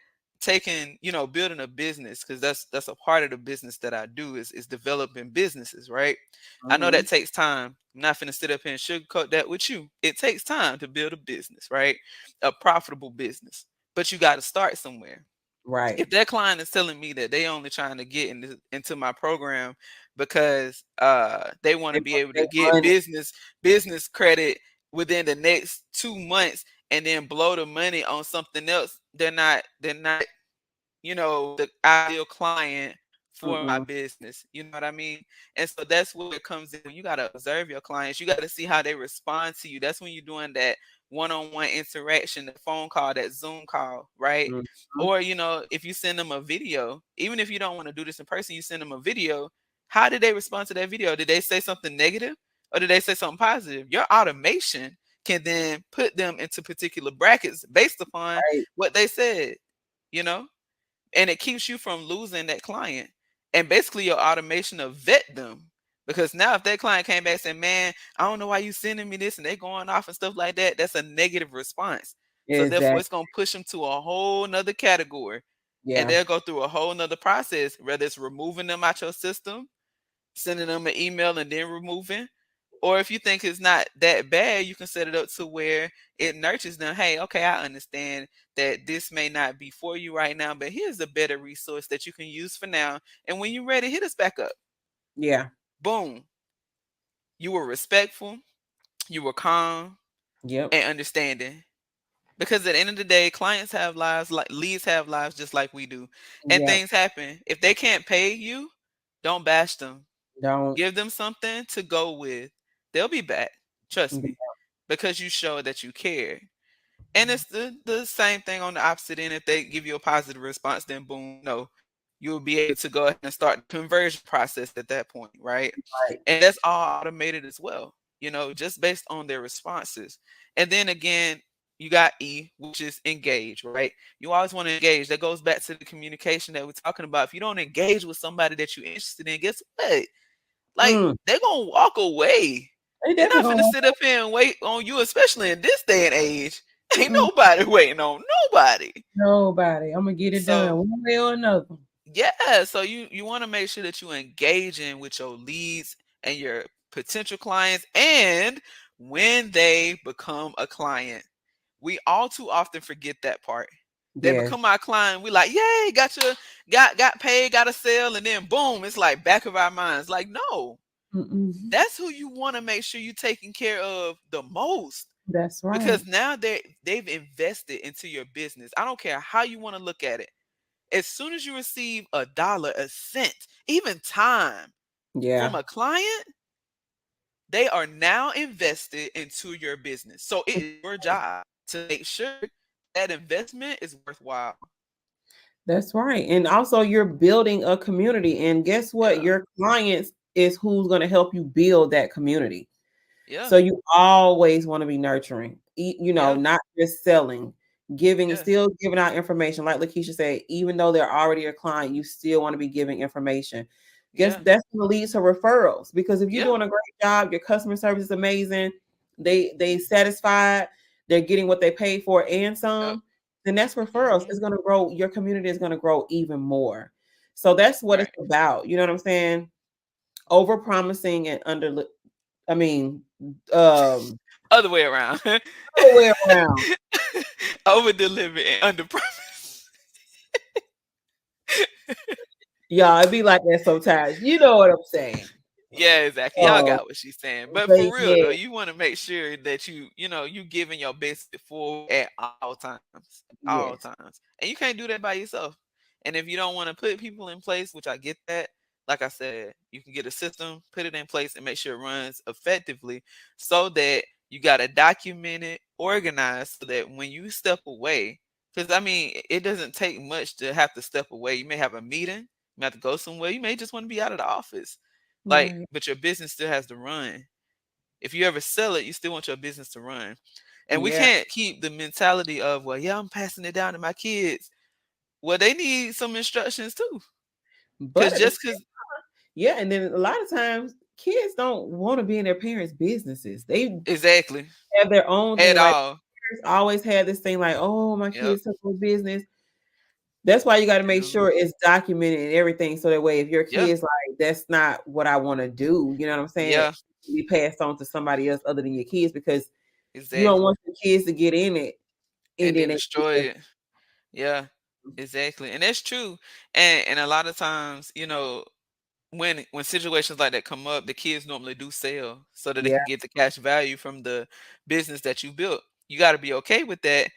Speaker 2: building a business, because that's a part of the business that I do is developing businesses, right? I know that
Speaker 1: Mhm.
Speaker 2: takes time. I'm not finna sit up here and sugarcoat that with you. It takes time to build a business, right? A profitable business. But you got to start somewhere.
Speaker 1: Right.
Speaker 2: If that client is telling me that they only trying to get into my program because they want
Speaker 1: They
Speaker 2: to be
Speaker 1: want
Speaker 2: able
Speaker 1: to
Speaker 2: to
Speaker 1: make
Speaker 2: get
Speaker 1: money.
Speaker 2: business credit within the next 2 months and then blow the money on something else, they're not the ideal client for my
Speaker 1: Mm-mm.
Speaker 2: business. You know what I mean? And so that's where it comes in. You got to observe your clients. You got to see how they respond to you. That's when you're doing that one-on-one interaction, the phone call, that Zoom call, right?
Speaker 1: Mhm.
Speaker 2: Or, if you send them a video, even if you don't want to do this in person, you send them a video. How did they respond to that video? Did they say something negative or did they say something positive? Your automation can then put them into particular brackets based upon
Speaker 1: Right.
Speaker 2: what they said, you know? And it keeps you from losing that client. And basically your automation of vet them. Because now if that client came back and said, man, I don't know why you sending me this and they going off and stuff like that, that's a negative response. So therefore
Speaker 1: Exactly.
Speaker 2: it's gonna push them to a whole nother category. And
Speaker 1: Yeah.
Speaker 2: they'll go through a whole nother process, whether it's removing them out your system, sending them an email and then removing. Or if you think it's not that bad, you can set it up to where it nurtures them. Hey, okay, I understand that this may not be for you right now, but here's a better resource that you can use for now. And when you're ready, hit us back up.
Speaker 1: Yeah.
Speaker 2: Boom. You were respectful, you were calm
Speaker 1: Yep.
Speaker 2: and understanding. Because at the end of the day, clients have lives, like leads have lives just like we do. And
Speaker 1: Yep.
Speaker 2: things happen. If they can't pay you, don't bash them.
Speaker 1: Don't.
Speaker 2: Give them something to go with. They'll be back. Trust me. Because you show that you care. And it's the same thing on the opposite end. If they give you a positive response, then boom, you'll be able to go ahead and start the conversion process at that point, right?
Speaker 1: Right.
Speaker 2: And that's all automated as well, just based on their responses. And then again, you got E, which is engage, right? You always want to engage. That goes back to the communication that we're talking about. If you don't engage with somebody that you're interested in, guess what? Like,
Speaker 1: Mm.
Speaker 2: they're gonna walk away.
Speaker 1: They
Speaker 2: They're
Speaker 1: definitely
Speaker 2: not
Speaker 1: gonna
Speaker 2: finna
Speaker 1: want
Speaker 2: sit up here and wait on you, especially in this day and age. Ain't
Speaker 1: mm-mm.
Speaker 2: nobody waiting on nobody.
Speaker 1: Nobody. I'm gonna get it done
Speaker 2: So
Speaker 1: one way or another.
Speaker 2: yeah, so you want to make sure that you engage in with your leads and your potential clients, and when they become a client, we all too often forget that part. They
Speaker 1: Yes.
Speaker 2: become our client. We like, yay, got paid, got a sale, and then boom, it's like back of our minds. Like, no,
Speaker 1: Mm-mm.
Speaker 2: that's who you want to make sure you're taking care of the most,
Speaker 1: That's right.
Speaker 2: because now they've invested into your business. I don't care how you want to look at it. As soon as you receive a dollar, a cent, even time from
Speaker 1: Yeah.
Speaker 2: a client, they are now invested into your business. So it is your job to make sure that investment is worthwhile.
Speaker 1: That's right. And also you're building a community. And guess what?
Speaker 2: Yeah.
Speaker 1: Your clients is who's going to help you build that community.
Speaker 2: Yeah.
Speaker 1: So you always want to be nurturing,
Speaker 2: Yeah.
Speaker 1: not just selling, giving,
Speaker 2: Yeah.
Speaker 1: still giving out information. Like Lakeisha said, even though they're already a client, you still want to be giving information. Guess
Speaker 2: Yeah.
Speaker 1: that's going to lead to referrals, because if you're
Speaker 2: Yeah.
Speaker 1: doing a great job, your customer service is amazing, they satisfied, they're getting what they paid for and
Speaker 2: Yep.
Speaker 1: some. then that's referrals.
Speaker 2: Mhm.
Speaker 1: It's going to grow. Your community is going to grow even more. So that's what it's
Speaker 2: Right.
Speaker 1: about. You know what I'm saying? Over promising and under, I mean, um,
Speaker 2: Other way around.
Speaker 1: other way around.
Speaker 2: Over deliver and under promise.
Speaker 1: Y'all, it be like that sometimes. You know what I'm saying?
Speaker 2: Yeah, exactly. Y'all
Speaker 1: Um,
Speaker 2: got what she's saying. But
Speaker 1: but
Speaker 2: for real
Speaker 1: yeah,
Speaker 2: though, you want to make sure that you giving your best forward at all times. All
Speaker 1: yes.
Speaker 2: times. And you can't do that by yourself. And if you don't want to put people in place, which I get that, like I said, you can get a system, put it in place and make sure it runs effectively so that you got to document it, organize so that when you step away, because I mean, it doesn't take much to have to step away. You may have a meeting, you may have to go somewhere, you may just want to be out of the office. Like,
Speaker 1: Right.
Speaker 2: but your business still has to run. If you ever sell it, you still want your business to run. And we
Speaker 1: Yeah.
Speaker 2: can't keep the mentality of, well, yeah, I'm passing it down to my kids. Well, they need some instructions too.
Speaker 1: But
Speaker 2: Cause
Speaker 1: at the
Speaker 2: just cause
Speaker 1: Yeah, and then a lot of times kids don't want to be in their parents' businesses. They
Speaker 2: exactly.
Speaker 1: have their own
Speaker 2: At
Speaker 1: thing. Like
Speaker 2: all.
Speaker 1: parents always have this thing like, oh, my
Speaker 2: Yep.
Speaker 1: kids took over business. That's why you got to
Speaker 2: You
Speaker 1: make
Speaker 2: know?
Speaker 1: sure it's documented and everything. So that way, if your
Speaker 2: Yeah.
Speaker 1: kids like, that's not what I want to do, you know what I'm saying?
Speaker 2: Yeah.
Speaker 1: It can be passed on to somebody else other than your kids because you don't
Speaker 2: Exactly.
Speaker 1: want your kids to get in it and
Speaker 2: And
Speaker 1: then
Speaker 2: then
Speaker 1: they
Speaker 2: destroy it. Yeah. Exactly. And that's true. And a lot of times, when situations like that come up, the kids normally do sell so that they
Speaker 1: yeah.
Speaker 2: can get the cash value from the business that you built. You got to be okay with that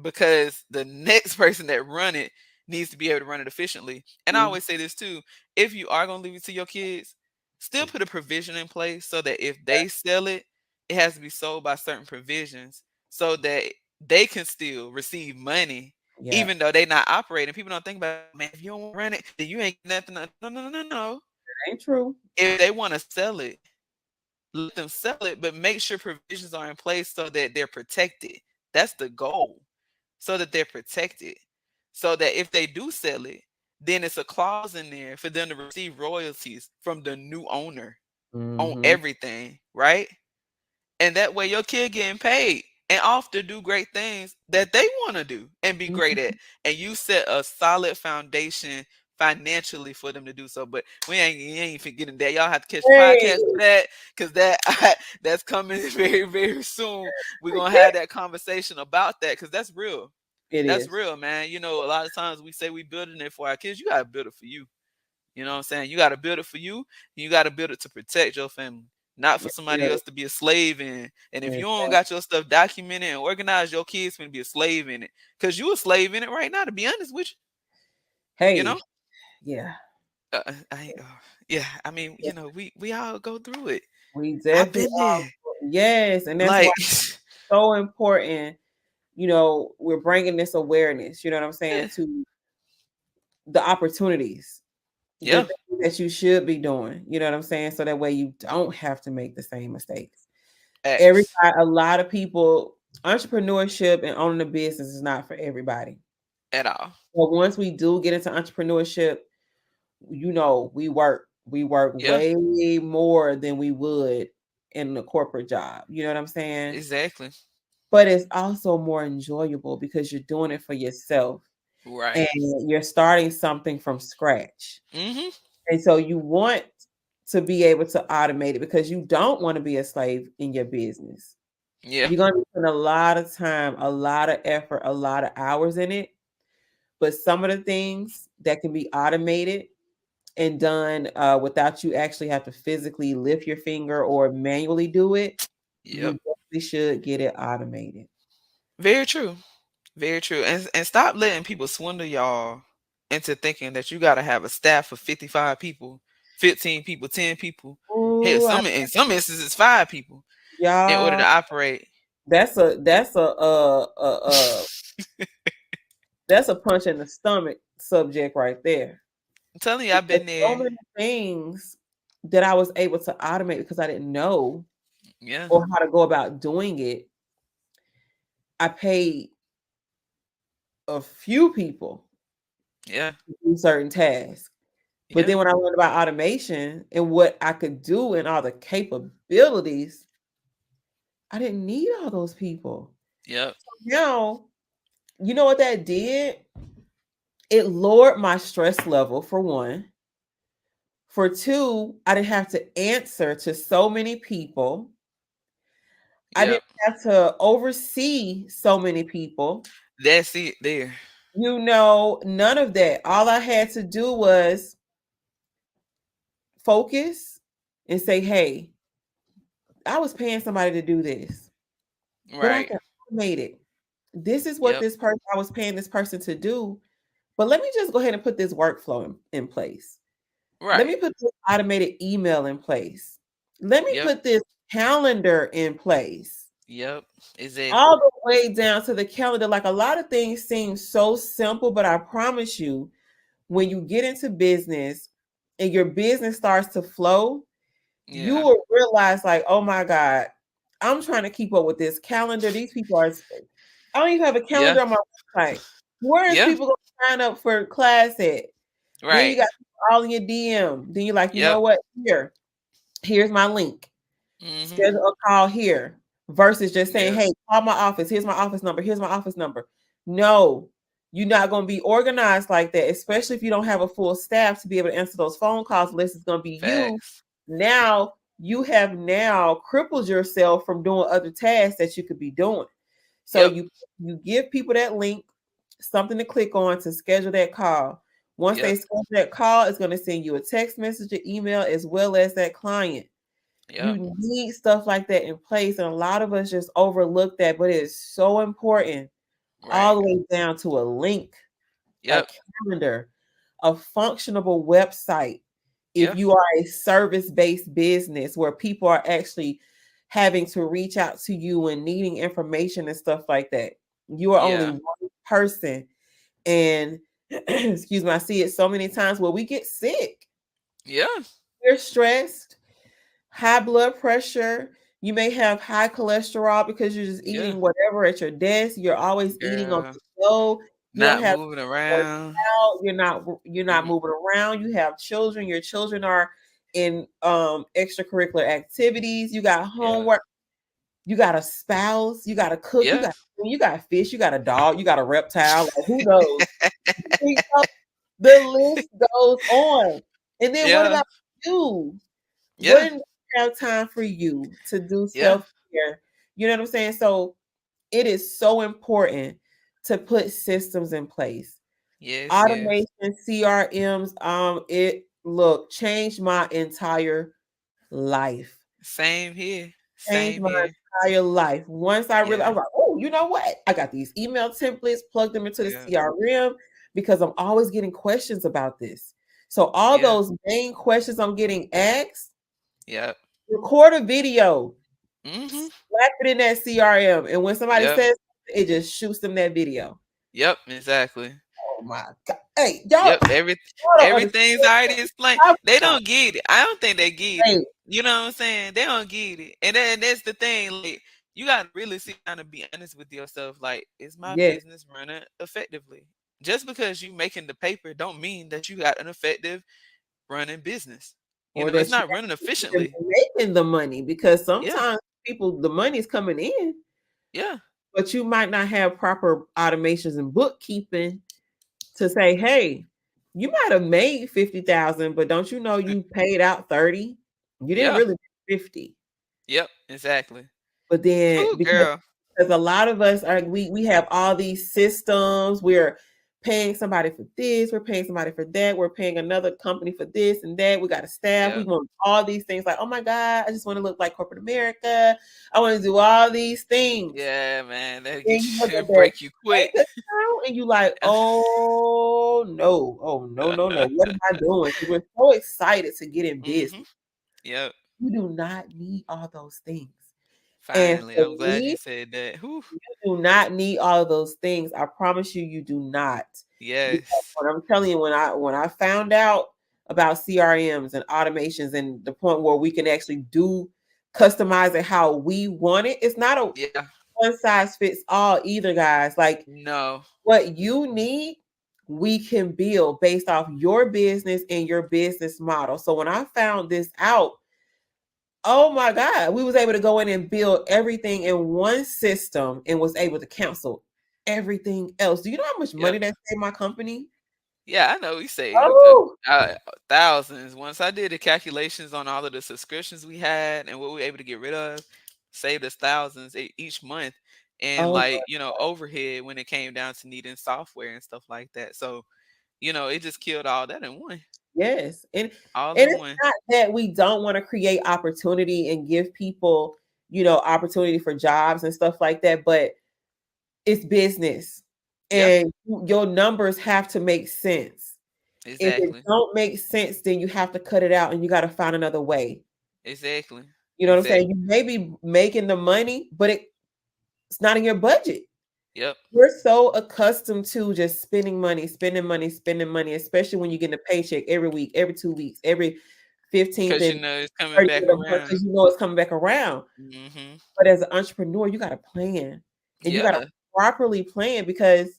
Speaker 2: because the next person that run it needs to be able to run it efficiently. And I
Speaker 1: Mhm.
Speaker 2: always say this too: if you are gonna leave it to your kids, still put a provision in place so that if they sell it, it has to be sold by certain provisions so that they can still receive money
Speaker 1: Yeah.
Speaker 2: even though they not operating. People don't think about, man, if you don't want to run it, then you ain't nothing. No, no, no, no, no.
Speaker 1: Ain't true.
Speaker 2: If they want to sell it, let them sell it, but make sure provisions are in place so that they're protected. That's the goal. So that they're protected. So that if they do sell it, then it's a clause in there for them to receive royalties from the new owner on
Speaker 1: Hmm.
Speaker 2: everything, right? And that way your kid getting paid and off to do great things that they want to do and be great at. And you set a solid foundation financially for them to do so. But we ain't forgetting that. Y'all have to catch the
Speaker 1: Hey,
Speaker 2: podcast for that because that's coming very, very soon. We're gonna have that conversation about that because that's real.
Speaker 1: it
Speaker 2: That's
Speaker 1: is.
Speaker 2: real, man. A lot of times we say we building it for our kids. You gotta build it for you. You know what I'm saying? You got to build it for you. You got to build it to protect your family, not for
Speaker 1: Yes,
Speaker 2: somebody
Speaker 1: sir.
Speaker 2: else to be a slave in. And if you don't
Speaker 1: Exactly.
Speaker 2: got your stuff documented and organized, your kids gonna be a slave in it. Cause you a slave in it right now. To be honest with you, you know.
Speaker 1: Hey, yeah.
Speaker 2: Yeah. I mean, we all go through it.
Speaker 1: We
Speaker 2: I've
Speaker 1: definitely
Speaker 2: been there.
Speaker 1: yes, and that's why
Speaker 2: Like,
Speaker 1: it's so important. We're bringing this awareness. You know what I'm saying
Speaker 2: yeah,
Speaker 1: to the opportunities, the
Speaker 2: yeah,
Speaker 1: things that you should be doing. You know what I'm saying, so that way you don't have to make the same mistakes.
Speaker 2: X
Speaker 1: A lot of people, entrepreneurship and owning a business is not for everybody.
Speaker 2: at all.
Speaker 1: But once we do get into entrepreneurship, we work
Speaker 2: Yeah,
Speaker 1: way more than we would in the corporate job. You know what I'm saying?
Speaker 2: exactly.
Speaker 1: But it's also more enjoyable because you're doing it for yourself
Speaker 2: Right.
Speaker 1: and you're starting something from scratch.
Speaker 2: Mm-hmm.
Speaker 1: And so you want to be able to automate it because you don't want to be a slave in your business.
Speaker 2: Yeah.
Speaker 1: You're going to spend a lot of time, a lot of effort, a lot of hours in it. But some of the things that can be automated and done without you actually have to physically lift your finger or manually do it, you
Speaker 2: Yep.
Speaker 1: definitely should get it automated.
Speaker 2: Very true. Very true. And stop letting people swindle y'all into thinking that you gotta have a staff of 55 people, 15 people, 10 people. Hell,
Speaker 1: Ooh,
Speaker 2: in some instances 5 people in order to
Speaker 1: y'all,
Speaker 2: operate.
Speaker 1: that's a punch in the stomach subject right there.
Speaker 2: I'm telling you, I've
Speaker 1: Because
Speaker 2: been
Speaker 1: so
Speaker 2: there.
Speaker 1: many things that I was able to automate because I didn't know
Speaker 2: Yeah.
Speaker 1: or how to go about doing it. I paid a few people
Speaker 2: Yeah.
Speaker 1: to do certain tasks. But
Speaker 2: Yeah.
Speaker 1: then when I learned about automation and what I could do and all the capabilities, I didn't need all those people.
Speaker 2: Yep.
Speaker 1: Now you know what that did? It lowered my stress level for one. For two, I didn't have to answer to so many people. I didn't
Speaker 2: Yep.
Speaker 1: have to oversee so many people.
Speaker 2: That's it there.
Speaker 1: None of that. All I had to do was focus and say, hey, I was paying somebody to do this, but I
Speaker 2: Right.
Speaker 1: can automate it. This is what
Speaker 2: Yep.
Speaker 1: this person, I was paying this person to do. But let me just go ahead and put this workflow in place. Let
Speaker 2: Right.
Speaker 1: me put this automated email in place. Let me
Speaker 2: Yep.
Speaker 1: put this calendar in place.
Speaker 2: Yep.
Speaker 1: All
Speaker 2: Exactly.
Speaker 1: the way down to the calendar. Like, a lot of things seem so simple, but I promise you, when you get into business and your business starts to flow, you
Speaker 2: Yeah.
Speaker 1: will realize, like, oh my God, I'm trying to keep up with this calendar. These people are, I don't even have a
Speaker 2: Yeah.
Speaker 1: calendar on my website. Where is
Speaker 2: Yeah.
Speaker 1: people going to sign up for class at? Then you
Speaker 2: Right.
Speaker 1: got people all in your DM. Then you're like, you know
Speaker 2: Yep.
Speaker 1: what? Here's my link.
Speaker 2: Mhm.
Speaker 1: Schedule a call here versus just saying,
Speaker 2: Yep.
Speaker 1: hey, call my office. Here's my office number. Here's my office number. No, you're not going to be organized like that, especially if you don't have a full staff to be able to answer those phone calls unless it's going to be you.
Speaker 2: Facts.
Speaker 1: Now, you have now crippled yourself from doing other tasks that you could be doing. So
Speaker 2: Yep.
Speaker 1: you give people that link, something to click on to schedule that call. Once they
Speaker 2: Yep.
Speaker 1: schedule that call, it's going to send you a text message, an email, as well as that client.
Speaker 2: Yep.
Speaker 1: You need stuff like that in place, and a lot of us just overlook that, but it is so important. All
Speaker 2: Right.
Speaker 1: the way down to a link, a
Speaker 2: Yep.
Speaker 1: calendar, a functionable website. If
Speaker 2: Yeah.
Speaker 1: you are a service-based business where people are actually having to reach out to you and needing information and stuff like that, you are only
Speaker 2: Yeah.
Speaker 1: one person. And excuse me, I see it so many times where we get sick.
Speaker 2: Yeah.
Speaker 1: We're stressed, high blood pressure. You may have high cholesterol because you're just
Speaker 2: Yeah.
Speaker 1: eating whatever at your desk. You're always eating on
Speaker 2: Girl.
Speaker 1: the go. You don't
Speaker 2: Not
Speaker 1: have
Speaker 2: moving
Speaker 1: work
Speaker 2: around.
Speaker 1: out. You're not
Speaker 2: Mhm.
Speaker 1: moving around. You have children. Your children are in extracurricular activities. You got
Speaker 2: Yeah.
Speaker 1: homework. You got a spouse. You got to cook.
Speaker 2: Yeah.
Speaker 1: You got fish. You got a dog. You got a reptile. Like, who knows? The list goes on. And then what
Speaker 2: Yeah.
Speaker 1: about you?
Speaker 2: Yeah.
Speaker 1: When do you have time for you to do
Speaker 2: Yeah.
Speaker 1: self-care? You know what I'm saying? So it is so important to put systems in place.
Speaker 2: Yes. Yes.
Speaker 1: Automation, CRMs, it look changed my entire life.
Speaker 2: Same here.
Speaker 1: Changed
Speaker 2: Same
Speaker 1: my
Speaker 2: here.
Speaker 1: entire life. Once I realized, I
Speaker 2: Yeah.
Speaker 1: was like, oh, you know what? I got these email templates, plug them into the
Speaker 2: Yeah.
Speaker 1: CRM because I'm always getting questions about this. So all
Speaker 2: Yeah.
Speaker 1: those main questions I'm getting asked,
Speaker 2: Yep.
Speaker 1: record a video,
Speaker 2: Mhm.
Speaker 1: slap it in that CRM, and when somebody
Speaker 2: Yep.
Speaker 1: says, it just shoots them that video.
Speaker 2: Yep. Exactly.
Speaker 1: Oh my God. Hey, y'all,
Speaker 2: Yep.
Speaker 1: y'all don't understand.
Speaker 2: Everything's already explained.
Speaker 1: I'm
Speaker 2: They
Speaker 1: not
Speaker 2: don't get it. I don't think they get it.
Speaker 1: saying.
Speaker 2: You know what I'm saying? They don't get it. And then that's the thing. Like, you gotta really sit down and be honest with yourself. Like, is my
Speaker 1: Yes.
Speaker 2: business running effectively? Just because you making the paper don't mean that you got an effective running business. You
Speaker 1: Or
Speaker 2: know, it's
Speaker 1: that you
Speaker 2: not running
Speaker 1: actually even
Speaker 2: efficiently.
Speaker 1: making the money, because
Speaker 2: Yeah.
Speaker 1: sometimes people, the money's coming in,
Speaker 2: Yeah.
Speaker 1: but you might not have proper automations and bookkeeping to say, hey, you might have made 50,000, but don't you know
Speaker 2: Mm,
Speaker 1: you paid out 30? You didn't
Speaker 2: yeah.
Speaker 1: really make 50.
Speaker 2: Yep. Exactly.
Speaker 1: But then
Speaker 2: Ooh, girl.
Speaker 1: because a lot of us are, we have all these systems. We're paying somebody for this, we're paying somebody for that, we're paying another company for this and that. We got a staff, we
Speaker 2: Yep.
Speaker 1: want all these things, like, oh my God, I just want to look like corporate America. I want to do all these things.
Speaker 2: Yeah, man. That'll
Speaker 1: Then
Speaker 2: get
Speaker 1: you look
Speaker 2: you
Speaker 1: at that
Speaker 2: break you quick.
Speaker 1: bank account and you like, oh no, oh no, no, no. What am I doing? Because we're so excited to get in
Speaker 2: Mhm.
Speaker 1: business.
Speaker 2: Yep.
Speaker 1: You do not need all those things. And
Speaker 2: Finally,
Speaker 1: for
Speaker 2: I'm glad you
Speaker 1: me,
Speaker 2: said that. Whew.
Speaker 1: you do not need all of those things. I promise you, you do not. Because
Speaker 2: Yes.
Speaker 1: when I'm telling you, when I found out about CRMs and automations and the point where we can actually do customize it how we want it, it's not a
Speaker 2: Yeah.
Speaker 1: one size fits all either, guys. Like,
Speaker 2: No.
Speaker 1: what you need, we can build based off your business and your business model. So when I found this out, oh my God, we was able to go in and build everything in one system and was able to cancel. everything else. Do you know how much
Speaker 2: Yep.
Speaker 1: money that saved my company?
Speaker 2: Yeah, I know we saved
Speaker 1: Oh,
Speaker 2: thousands. Once I did the calculations on all of the subscriptions we had and what we were able to get rid of, saved us thousands each month. And
Speaker 1: oh,
Speaker 2: like, overhead when it came down to needing software and stuff like that. So, it just killed all that in one.
Speaker 1: yes.
Speaker 2: All
Speaker 1: And
Speaker 2: in
Speaker 1: it's
Speaker 2: one.
Speaker 1: not that we don't want to create opportunity and give people, opportunity for jobs and stuff like that, but it's business.
Speaker 2: Yep,
Speaker 1: And your numbers have to make sense. If it
Speaker 2: exactly.
Speaker 1: don't make sense, then you have to cut it out and you got to find another way.
Speaker 2: Exactly.
Speaker 1: You know what I'm saying?
Speaker 2: Exactly.
Speaker 1: You may be making the money, but it's not in your budget.
Speaker 2: Yep.
Speaker 1: We're so accustomed to just spending money, spending money, spending money, especially when you get a paycheck every week, every 2 weeks, every 15th
Speaker 2: Because
Speaker 1: and
Speaker 2: it's coming
Speaker 1: 30th
Speaker 2: back
Speaker 1: of the month,
Speaker 2: around.
Speaker 1: because you know it's coming back around.
Speaker 2: Mhm.
Speaker 1: But as an entrepreneur, you got to plan and you got to
Speaker 2: Yeah.
Speaker 1: properly plan, because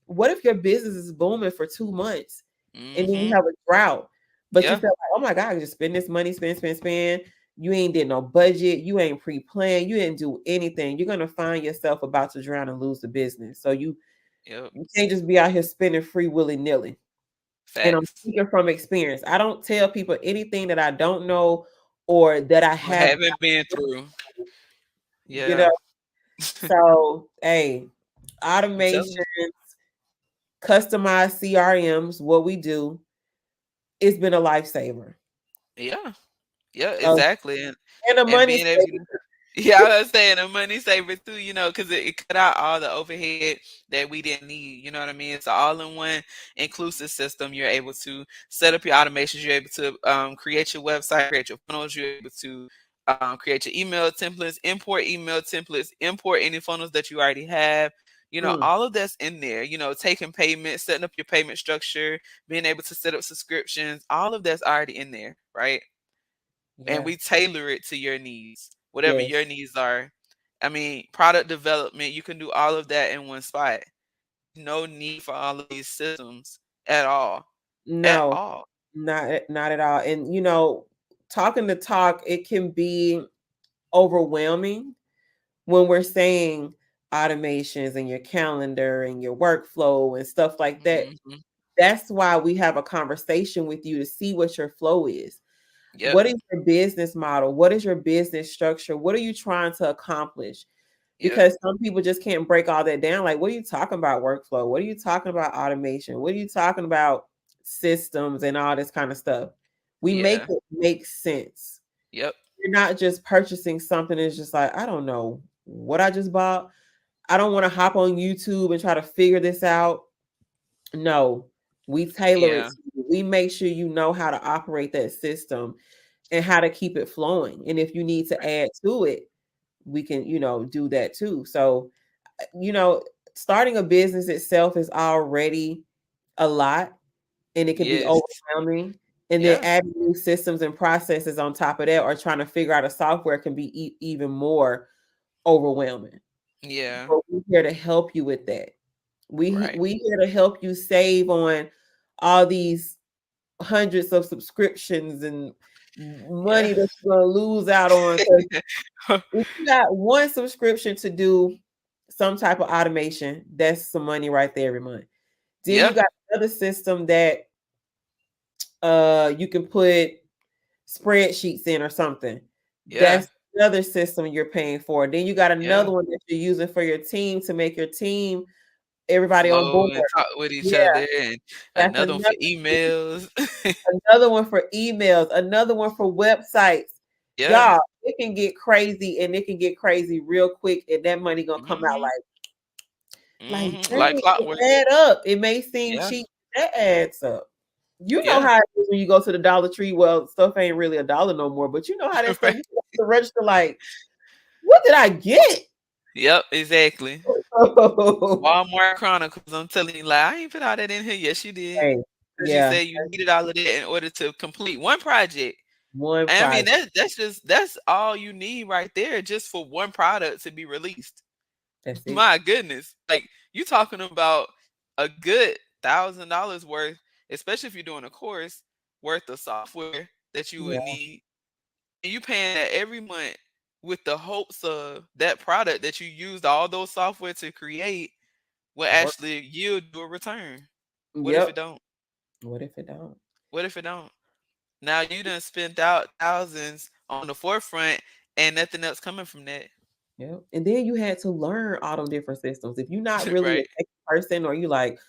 Speaker 1: what if your business is booming for 2 months and then you
Speaker 2: Mhm.
Speaker 1: have a drought, but you
Speaker 2: Yeah.
Speaker 1: feel like, oh my God, I can just spend this money, spend, spend, spend. You ain't did no budget, you ain't pre-planned, you didn't do anything. You're gonna find yourself about to drown and lose the business. So
Speaker 2: Yep.
Speaker 1: you can't just be out here spending free willy-nilly. And I'm
Speaker 2: Facts.
Speaker 1: speaking from experience. I don't tell people anything that I don't know or that I
Speaker 2: Or
Speaker 1: have
Speaker 2: haven't been through.
Speaker 1: you know.
Speaker 2: Yeah.
Speaker 1: So hey,
Speaker 2: I'm
Speaker 1: automation,
Speaker 2: telling you.
Speaker 1: customized CRMs, what we do, it's been a lifesaver.
Speaker 2: Yeah. Yeah,
Speaker 1: Uh,
Speaker 2: exactly. And
Speaker 1: and a
Speaker 2: and
Speaker 1: money
Speaker 2: being able
Speaker 1: saver.
Speaker 2: to yeah, I was saying a money saver too, because it cut out all the overhead that we didn't need. You know what I mean? It's an all-in-one inclusive system. You're able to set up your automations. You're able to create your website, create your funnels. You're able to create your email templates, import any funnels that you already have.
Speaker 1: Mm,
Speaker 2: All of that's in there. Taking payments, setting up your payment structure, being able to set up subscriptions. All of that's already in there, right? And
Speaker 1: yeah.
Speaker 2: we tailor it to your needs, whatever your
Speaker 1: Yes.
Speaker 2: needs are. I mean, product development, you can do all of that in one spot. No need for all of these systems at all. At
Speaker 1: No,
Speaker 2: all.
Speaker 1: not at all. And talking the talk, it can be overwhelming when we're saying automations and your calendar and your workflow and stuff like that.
Speaker 2: Mhm.
Speaker 1: That's why we have a conversation with you to see what your flow is.
Speaker 2: Yep.
Speaker 1: What is your business model? What is your business structure? What are you trying to accomplish?
Speaker 2: Yep.
Speaker 1: Because some people just can't break all that down. Like, what are you talking about workflow? What are you talking about automation? What are you talking about systems and all this kind of stuff? We make
Speaker 2: Yeah.
Speaker 1: it make sense.
Speaker 2: Yep.
Speaker 1: You're not just purchasing something that's just like, I don't know what I just bought. I don't want to hop on YouTube and try to figure this out. No, we tailor it
Speaker 2: Yeah.
Speaker 1: to you. We make sure you know how to operate that system and how to keep it flowing. And if you need to
Speaker 2: Right.
Speaker 1: add to it, we can, do that too. So, you know, starting a business itself is already a lot and it can be
Speaker 2: Yes.
Speaker 1: overwhelming. And then
Speaker 2: Yeah.
Speaker 1: adding new systems and processes on top of that or trying to figure out a software can be even more overwhelming.
Speaker 2: Yeah.
Speaker 1: But we're here to help you with that. We
Speaker 2: Right.
Speaker 1: we here to help you save on all these hundreds of subscriptions and
Speaker 2: Yeah.
Speaker 1: money that you're gonna lose out on. Because if you got one subscription to do some type of automation, that's some money right there every month. Then you
Speaker 2: Yeah.
Speaker 1: got another system that you can put spreadsheets in or something.
Speaker 2: Yeah.
Speaker 1: That's another system you're paying for. Then you got
Speaker 2: Yeah.
Speaker 1: another one that you're using for your team to make your team everybody on
Speaker 2: Flow
Speaker 1: board.
Speaker 2: and talk with each
Speaker 1: Yeah,
Speaker 2: other and
Speaker 1: that's
Speaker 2: another one for emails.
Speaker 1: another one for emails, another one for websites.
Speaker 2: Yeah.
Speaker 1: Y'all, it can get crazy and it can get crazy real quick, and that money gonna come out
Speaker 2: Mhm.
Speaker 1: like
Speaker 2: Mhm. Like
Speaker 1: dang, it
Speaker 2: clockwork.
Speaker 1: add up. It may seem
Speaker 2: Yeah.
Speaker 1: cheap, that adds up. You know
Speaker 2: Yeah.
Speaker 1: how it is when you go to the Dollar Tree. Well, stuff ain't really a dollar no more, but you know how that stuff
Speaker 2: Right.
Speaker 1: you go to the register like, what did I get?
Speaker 2: Yep, exactly. Walmart Chronicles, I'm telling you, like, I ain't put all that in here. Yes, you did.
Speaker 1: Hey,
Speaker 2: Because you
Speaker 1: yeah,
Speaker 2: said you needed all of that in order to complete one project.
Speaker 1: one
Speaker 2: I mean,
Speaker 1: project.
Speaker 2: that's all you need right there just for one product to be released.
Speaker 1: That's it.
Speaker 2: My goodness. Like, you talking about a good $1,000 worth, especially if you're doing a course worth of software that you would
Speaker 1: Yeah,
Speaker 2: need. And you paying that every month with the hopes of that product that you used all those software to create. will
Speaker 1: Work.
Speaker 2: actually yield you a return. What if it
Speaker 1: Yep.
Speaker 2: don't?
Speaker 1: What if it don't?
Speaker 2: What if it don't? Now you done spent out thousands on the forefront and nothing else coming from that.
Speaker 1: Yep. And then you had to learn all them different systems. If you're not really a
Speaker 2: Right.
Speaker 1: tech person or you like,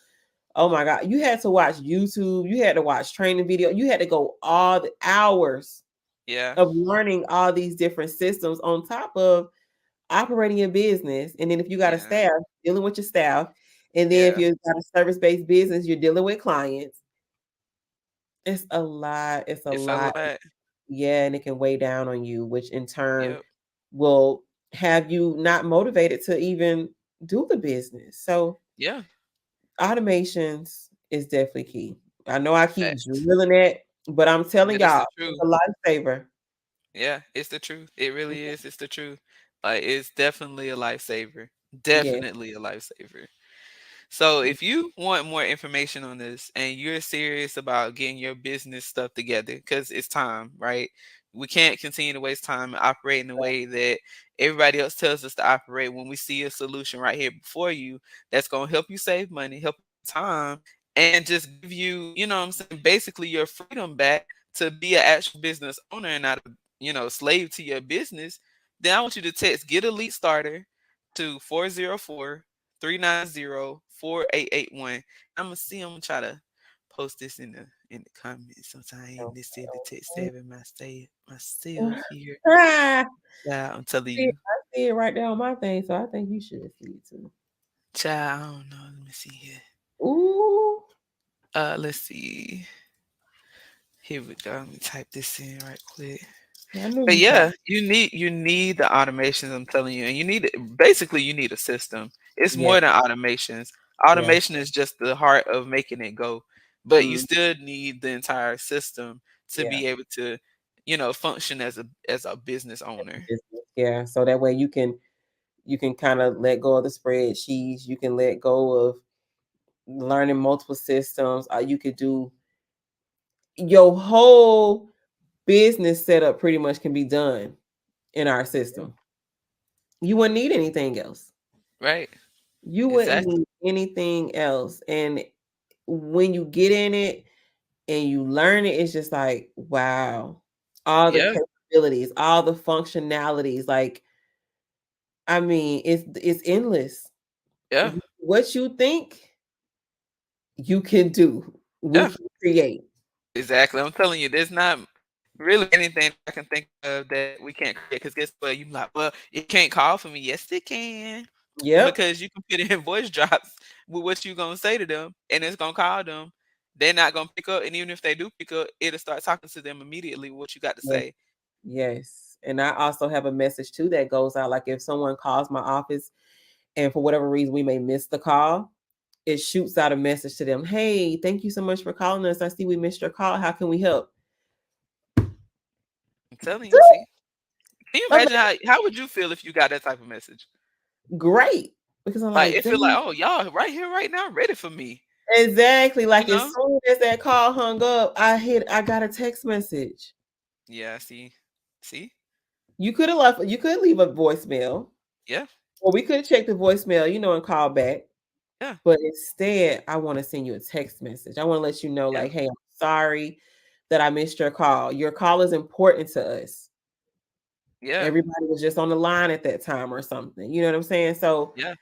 Speaker 1: oh my God, you had to watch YouTube, you had to watch training video, you had to go all the hours
Speaker 2: Yeah.
Speaker 1: of learning all these different systems on top of operating your business. And then if you got a
Speaker 2: Yeah.
Speaker 1: staff, dealing with your staff. And then if
Speaker 2: Yeah.
Speaker 1: you've got a service-based business, you're dealing with clients. It's a lot. It's a
Speaker 2: It's a
Speaker 1: lot.
Speaker 2: lot.
Speaker 1: Yeah, and it can weigh down on you, which in turn
Speaker 2: Yep.
Speaker 1: will have you not motivated to even do the business. So
Speaker 2: Yeah.
Speaker 1: automations is definitely key. I know I keep
Speaker 2: Facts.
Speaker 1: drilling it, but I'm telling
Speaker 2: But it's
Speaker 1: y'all,
Speaker 2: the
Speaker 1: it's
Speaker 2: truth.
Speaker 1: a lifesaver.
Speaker 2: Yeah, it's the truth. It really is. It's the truth. Like it's definitely a lifesaver.
Speaker 1: Yeah,
Speaker 2: Definitely a lifesaver. So if you want more information on this and you're serious about getting your business stuff together, because it's time, right? We can't continue to waste time and operate in the way that everybody else tells us to operate when we see a solution right here before you that's going to help you save money, help you time, and just give you, you know what I'm saying, basically your freedom back to be an actual business owner and not a, slave to your business. Then I want you to text Get a Lead Starter to 404-390-4881. I'm gonna see. I'm gonna try to post this in the comments. Sometimes I ain't necessarily tech savvy myself here.
Speaker 1: Ah,
Speaker 2: Yeah, I'm telling
Speaker 1: see,
Speaker 2: you,
Speaker 1: I see it right there on my thing, so I think you should see it too.
Speaker 2: child. I don't know. Let me see here.
Speaker 1: Ooh,
Speaker 2: Let's see. Here we go. Let me type this in right quick.
Speaker 1: I knew
Speaker 2: But
Speaker 1: you typed.
Speaker 2: yeah, you need the automations, I'm telling you, and basically you need a system. It's
Speaker 1: Yeah,
Speaker 2: more than automations.
Speaker 1: yeah.
Speaker 2: Automation is just the heart of making it go, but you
Speaker 1: Mm,
Speaker 2: still need the entire system to
Speaker 1: yeah.
Speaker 2: be able to, function as a business owner.
Speaker 1: Business. Yeah. So that way you can kind of let go of the spreadsheets. You can let go of learning multiple systems. You could do your whole business setup pretty much can be done in our
Speaker 2: Yeah.
Speaker 1: system. You wouldn't need anything else.
Speaker 2: Right.
Speaker 1: You wouldn't
Speaker 2: Exactly.
Speaker 1: need anything else. And when you get in it and you learn it, it's just like, wow, all the
Speaker 2: Yeah.
Speaker 1: capabilities, all the functionalities. Like, I mean, it's endless.
Speaker 2: Yeah.
Speaker 1: What you think you can do, we
Speaker 2: Yeah.
Speaker 1: can create.
Speaker 2: Exactly. I'm telling you, there's not really anything I can think of that we can't create. Because guess what? You like, well, it can't call for me. Yes, it can.
Speaker 1: Yep.
Speaker 2: Because you can put it in voice drops with what you gonna say to them, and it's gonna call them. They're not gonna pick up, and even if they do pick up, it'll start talking to them immediately what you got to
Speaker 1: Yes.
Speaker 2: say.
Speaker 1: Yes. And I also have a message too that goes out. Like if someone calls my office and for whatever reason we may miss the call, it shoots out a message to them. Hey, thank you so much for calling us. I see we missed your call. How can we help?
Speaker 2: I'm telling you, see. Can you
Speaker 1: I'm
Speaker 2: imagine how would you feel if you got that type of message?
Speaker 1: like, great. Because I'm
Speaker 2: Like
Speaker 1: like,
Speaker 2: it feel like,
Speaker 1: dang,
Speaker 2: oh, y'all right here, right now, ready for me.
Speaker 1: exactly.
Speaker 2: You
Speaker 1: Like as
Speaker 2: know?
Speaker 1: soon as that call hung up, I got a text message.
Speaker 2: Yeah, see. See?
Speaker 1: You could leave a voicemail.
Speaker 2: Yeah,
Speaker 1: Or we could check the voicemail, and call back.
Speaker 2: yeah,
Speaker 1: But instead, I want to send you a text message. I want to let you know,
Speaker 2: yeah,
Speaker 1: like, hey, I'm sorry that I missed your call. Your call is important to us.
Speaker 2: yeah,
Speaker 1: Everybody was just on the line at that time or something. You know what I'm saying? So
Speaker 2: yeah,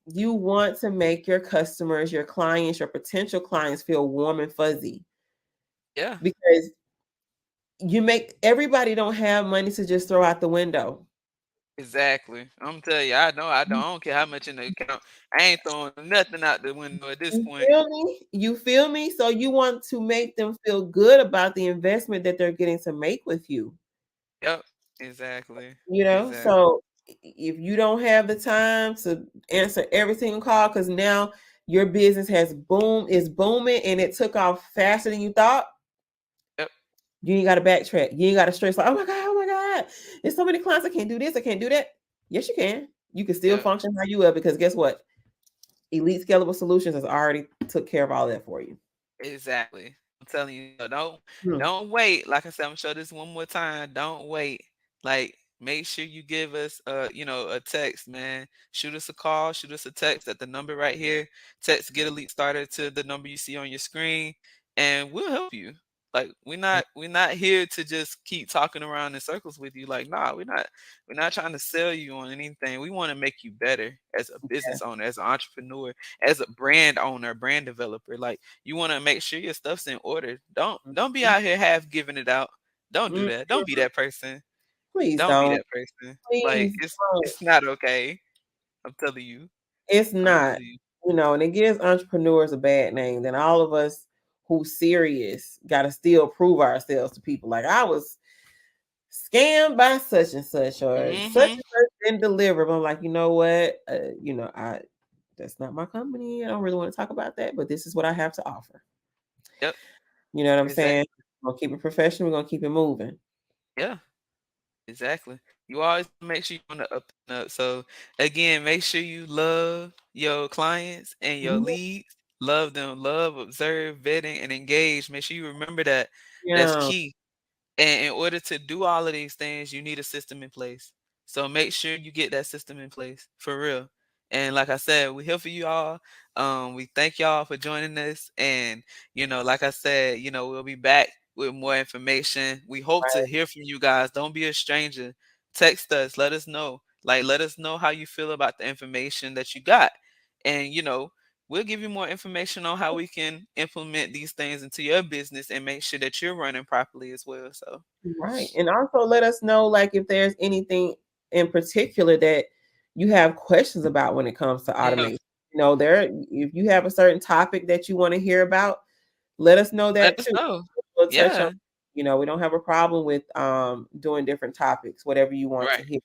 Speaker 1: you want to make your customers, your clients, your potential clients feel warm and fuzzy
Speaker 2: yeah.
Speaker 1: because you make everybody don't have money to just throw out the window.
Speaker 2: Exactly. I'm telling you, I don't care how much in the account. I ain't throwing nothing out the window at this
Speaker 1: You
Speaker 2: point.
Speaker 1: feel me? You feel me? So you want to make them feel good about the investment that they're getting to make with you.
Speaker 2: Yep. Exactly. Exactly.
Speaker 1: So if you don't have the time to answer every single call, because now your business is booming and it took off faster than you thought,
Speaker 2: Yep.
Speaker 1: you ain't got to backtrack. You ain't got to stress like, oh my God, there's so many clients. I can't do this. I can't do that. Yes, you can. You can still
Speaker 2: Yep.
Speaker 1: function how you are because guess what? Elite Scalable Solutions has already took care of all that for you.
Speaker 2: Exactly. I'm telling you, don't
Speaker 1: Hmm.
Speaker 2: don't wait. Like I said, I'm gonna show this one more time. Don't wait. Like make sure you give us a text, man. Shoot us a call, shoot us a text at the number right here. Text Get Elite Started to the number you see on your screen, and we'll help you. Like we're not here to just keep talking around in circles with you. Like, nah, we're not trying to sell you on anything. We want to make you better as a
Speaker 1: Yeah.
Speaker 2: business owner, as an entrepreneur, as a brand owner, brand developer. Like, you want to make sure your stuff's in order. Don't be out here half giving it out. Don't do
Speaker 1: Mhm.
Speaker 2: that. Don't be that person.
Speaker 1: Please
Speaker 2: Don't be
Speaker 1: don't.
Speaker 2: that person. Like,
Speaker 1: Please don't.
Speaker 2: it's not okay. I'm telling you.
Speaker 1: It's
Speaker 2: I'm
Speaker 1: not,
Speaker 2: telling you.
Speaker 1: and it gives entrepreneurs a bad name. Then all of us who serious got to still prove ourselves to people. Like, I was scammed by such and such, or such
Speaker 2: Mhm.
Speaker 1: and such didn't deliver. But I'm like, you know what? I that's not my company. I don't really want to talk about that, but this is what I have to offer.
Speaker 2: Yep.
Speaker 1: You know what I'm saying?
Speaker 2: Exactly.
Speaker 1: We're gonna keep it professional. We're gonna keep it moving.
Speaker 2: Yeah. Exactly. You always make sure you on the up and up. So again, make sure you love your clients and your
Speaker 1: Mhm.
Speaker 2: leads. Love them. Love, observe, vetting, and engage. Make sure you remember that. That's
Speaker 1: Yeah.
Speaker 2: key. And in order to do all of these things, you need a system in place. So make sure you get that system in place for real. And like I said, we're here for you all. We thank y'all for joining us. And like I said, we'll be back with more information. We hope to
Speaker 1: Right.
Speaker 2: hear from you guys. Don't be a stranger. Text us. Let us know. Like, let us know how you feel about the information that you got. And we'll give you more information on how we can implement these things into your business and make sure that you're running properly as well. So,
Speaker 1: Right. And also let us know, like, if there's anything in particular that you have questions about when it comes to
Speaker 2: yeah,
Speaker 1: automation. If you have a certain topic that you want to hear about, let us know
Speaker 2: let
Speaker 1: that
Speaker 2: us
Speaker 1: too.
Speaker 2: know.
Speaker 1: We'll touch on,
Speaker 2: Yeah,
Speaker 1: we don't have a problem with doing different topics, whatever you want to
Speaker 2: right.
Speaker 1: hear.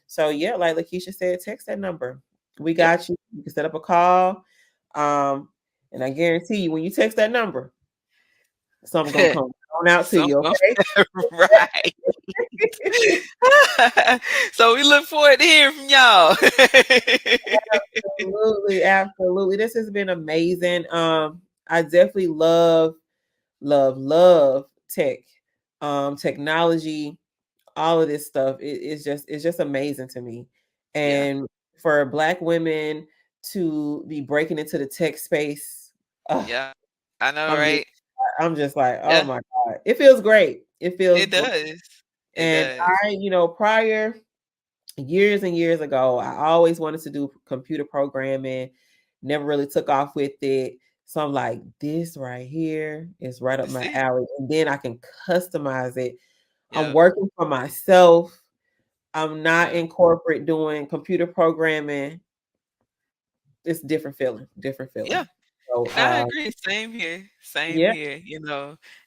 Speaker 1: So yeah, like Lakeisha said, text that number. We
Speaker 2: Yep.
Speaker 1: got you. You can set up a call. Um, and I guarantee you when you text that number, something gonna come on out to
Speaker 2: Some
Speaker 1: you, okay?
Speaker 2: right. So we look forward to hearing from y'all.
Speaker 1: Absolutely, absolutely. This has been amazing. I definitely love tech, technology, all of this stuff. It's just amazing to me.
Speaker 2: Yeah,
Speaker 1: And for Black women to be breaking into the tech space, uh,
Speaker 2: yeah. I know,
Speaker 1: I'm just
Speaker 2: right?
Speaker 1: I'm just like, oh
Speaker 2: Yeah,
Speaker 1: my God. It feels great. It feels
Speaker 2: it
Speaker 1: great.
Speaker 2: does. It
Speaker 1: And
Speaker 2: does.
Speaker 1: prior years and years ago, I always wanted to do computer programming, never really took off with it. So I'm like, this right here is right up
Speaker 2: That's
Speaker 1: my
Speaker 2: it.
Speaker 1: alley. And then I can customize it. I'm
Speaker 2: Yep.
Speaker 1: working for myself. I'm not
Speaker 2: Yep.
Speaker 1: in corporate doing computer programming. It's different feeling, different
Speaker 2: Yeah.
Speaker 1: feeling. So
Speaker 2: And I agree. Same here. Same
Speaker 1: yeah.
Speaker 2: here.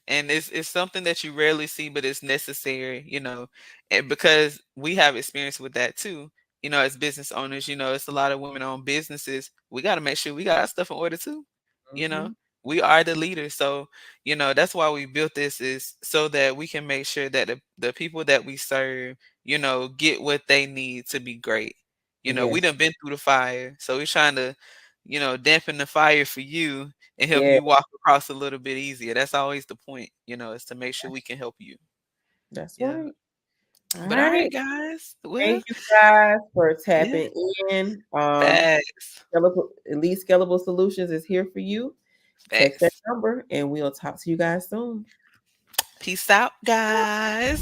Speaker 2: And it's something that you rarely see, but it's necessary. And because we have experience with that too. As business owners, it's a lot of women-owned businesses. We got to make sure we got our stuff in order too. You know,
Speaker 1: Mhm.
Speaker 2: we are the leaders, so that's why we built this, is so that we can make sure that the people that we serve, get what they need to be great. We
Speaker 1: Yes.
Speaker 2: done been through the fire, so we're trying to dampen the fire for you and help
Speaker 1: Yeah,
Speaker 2: you walk across a little bit easier. That's always the point, is to make sure we can help you.
Speaker 1: that's
Speaker 2: Yeah.
Speaker 1: right. All
Speaker 2: But all
Speaker 1: right.
Speaker 2: right, guys. Well,
Speaker 1: Thank you guys for
Speaker 2: yeah,
Speaker 1: tapping in.
Speaker 2: facts.
Speaker 1: Elite Scalable Solutions is here for you. Text that
Speaker 2: Facts.
Speaker 1: number and we'll talk to you guys soon.
Speaker 2: Peace out, guys.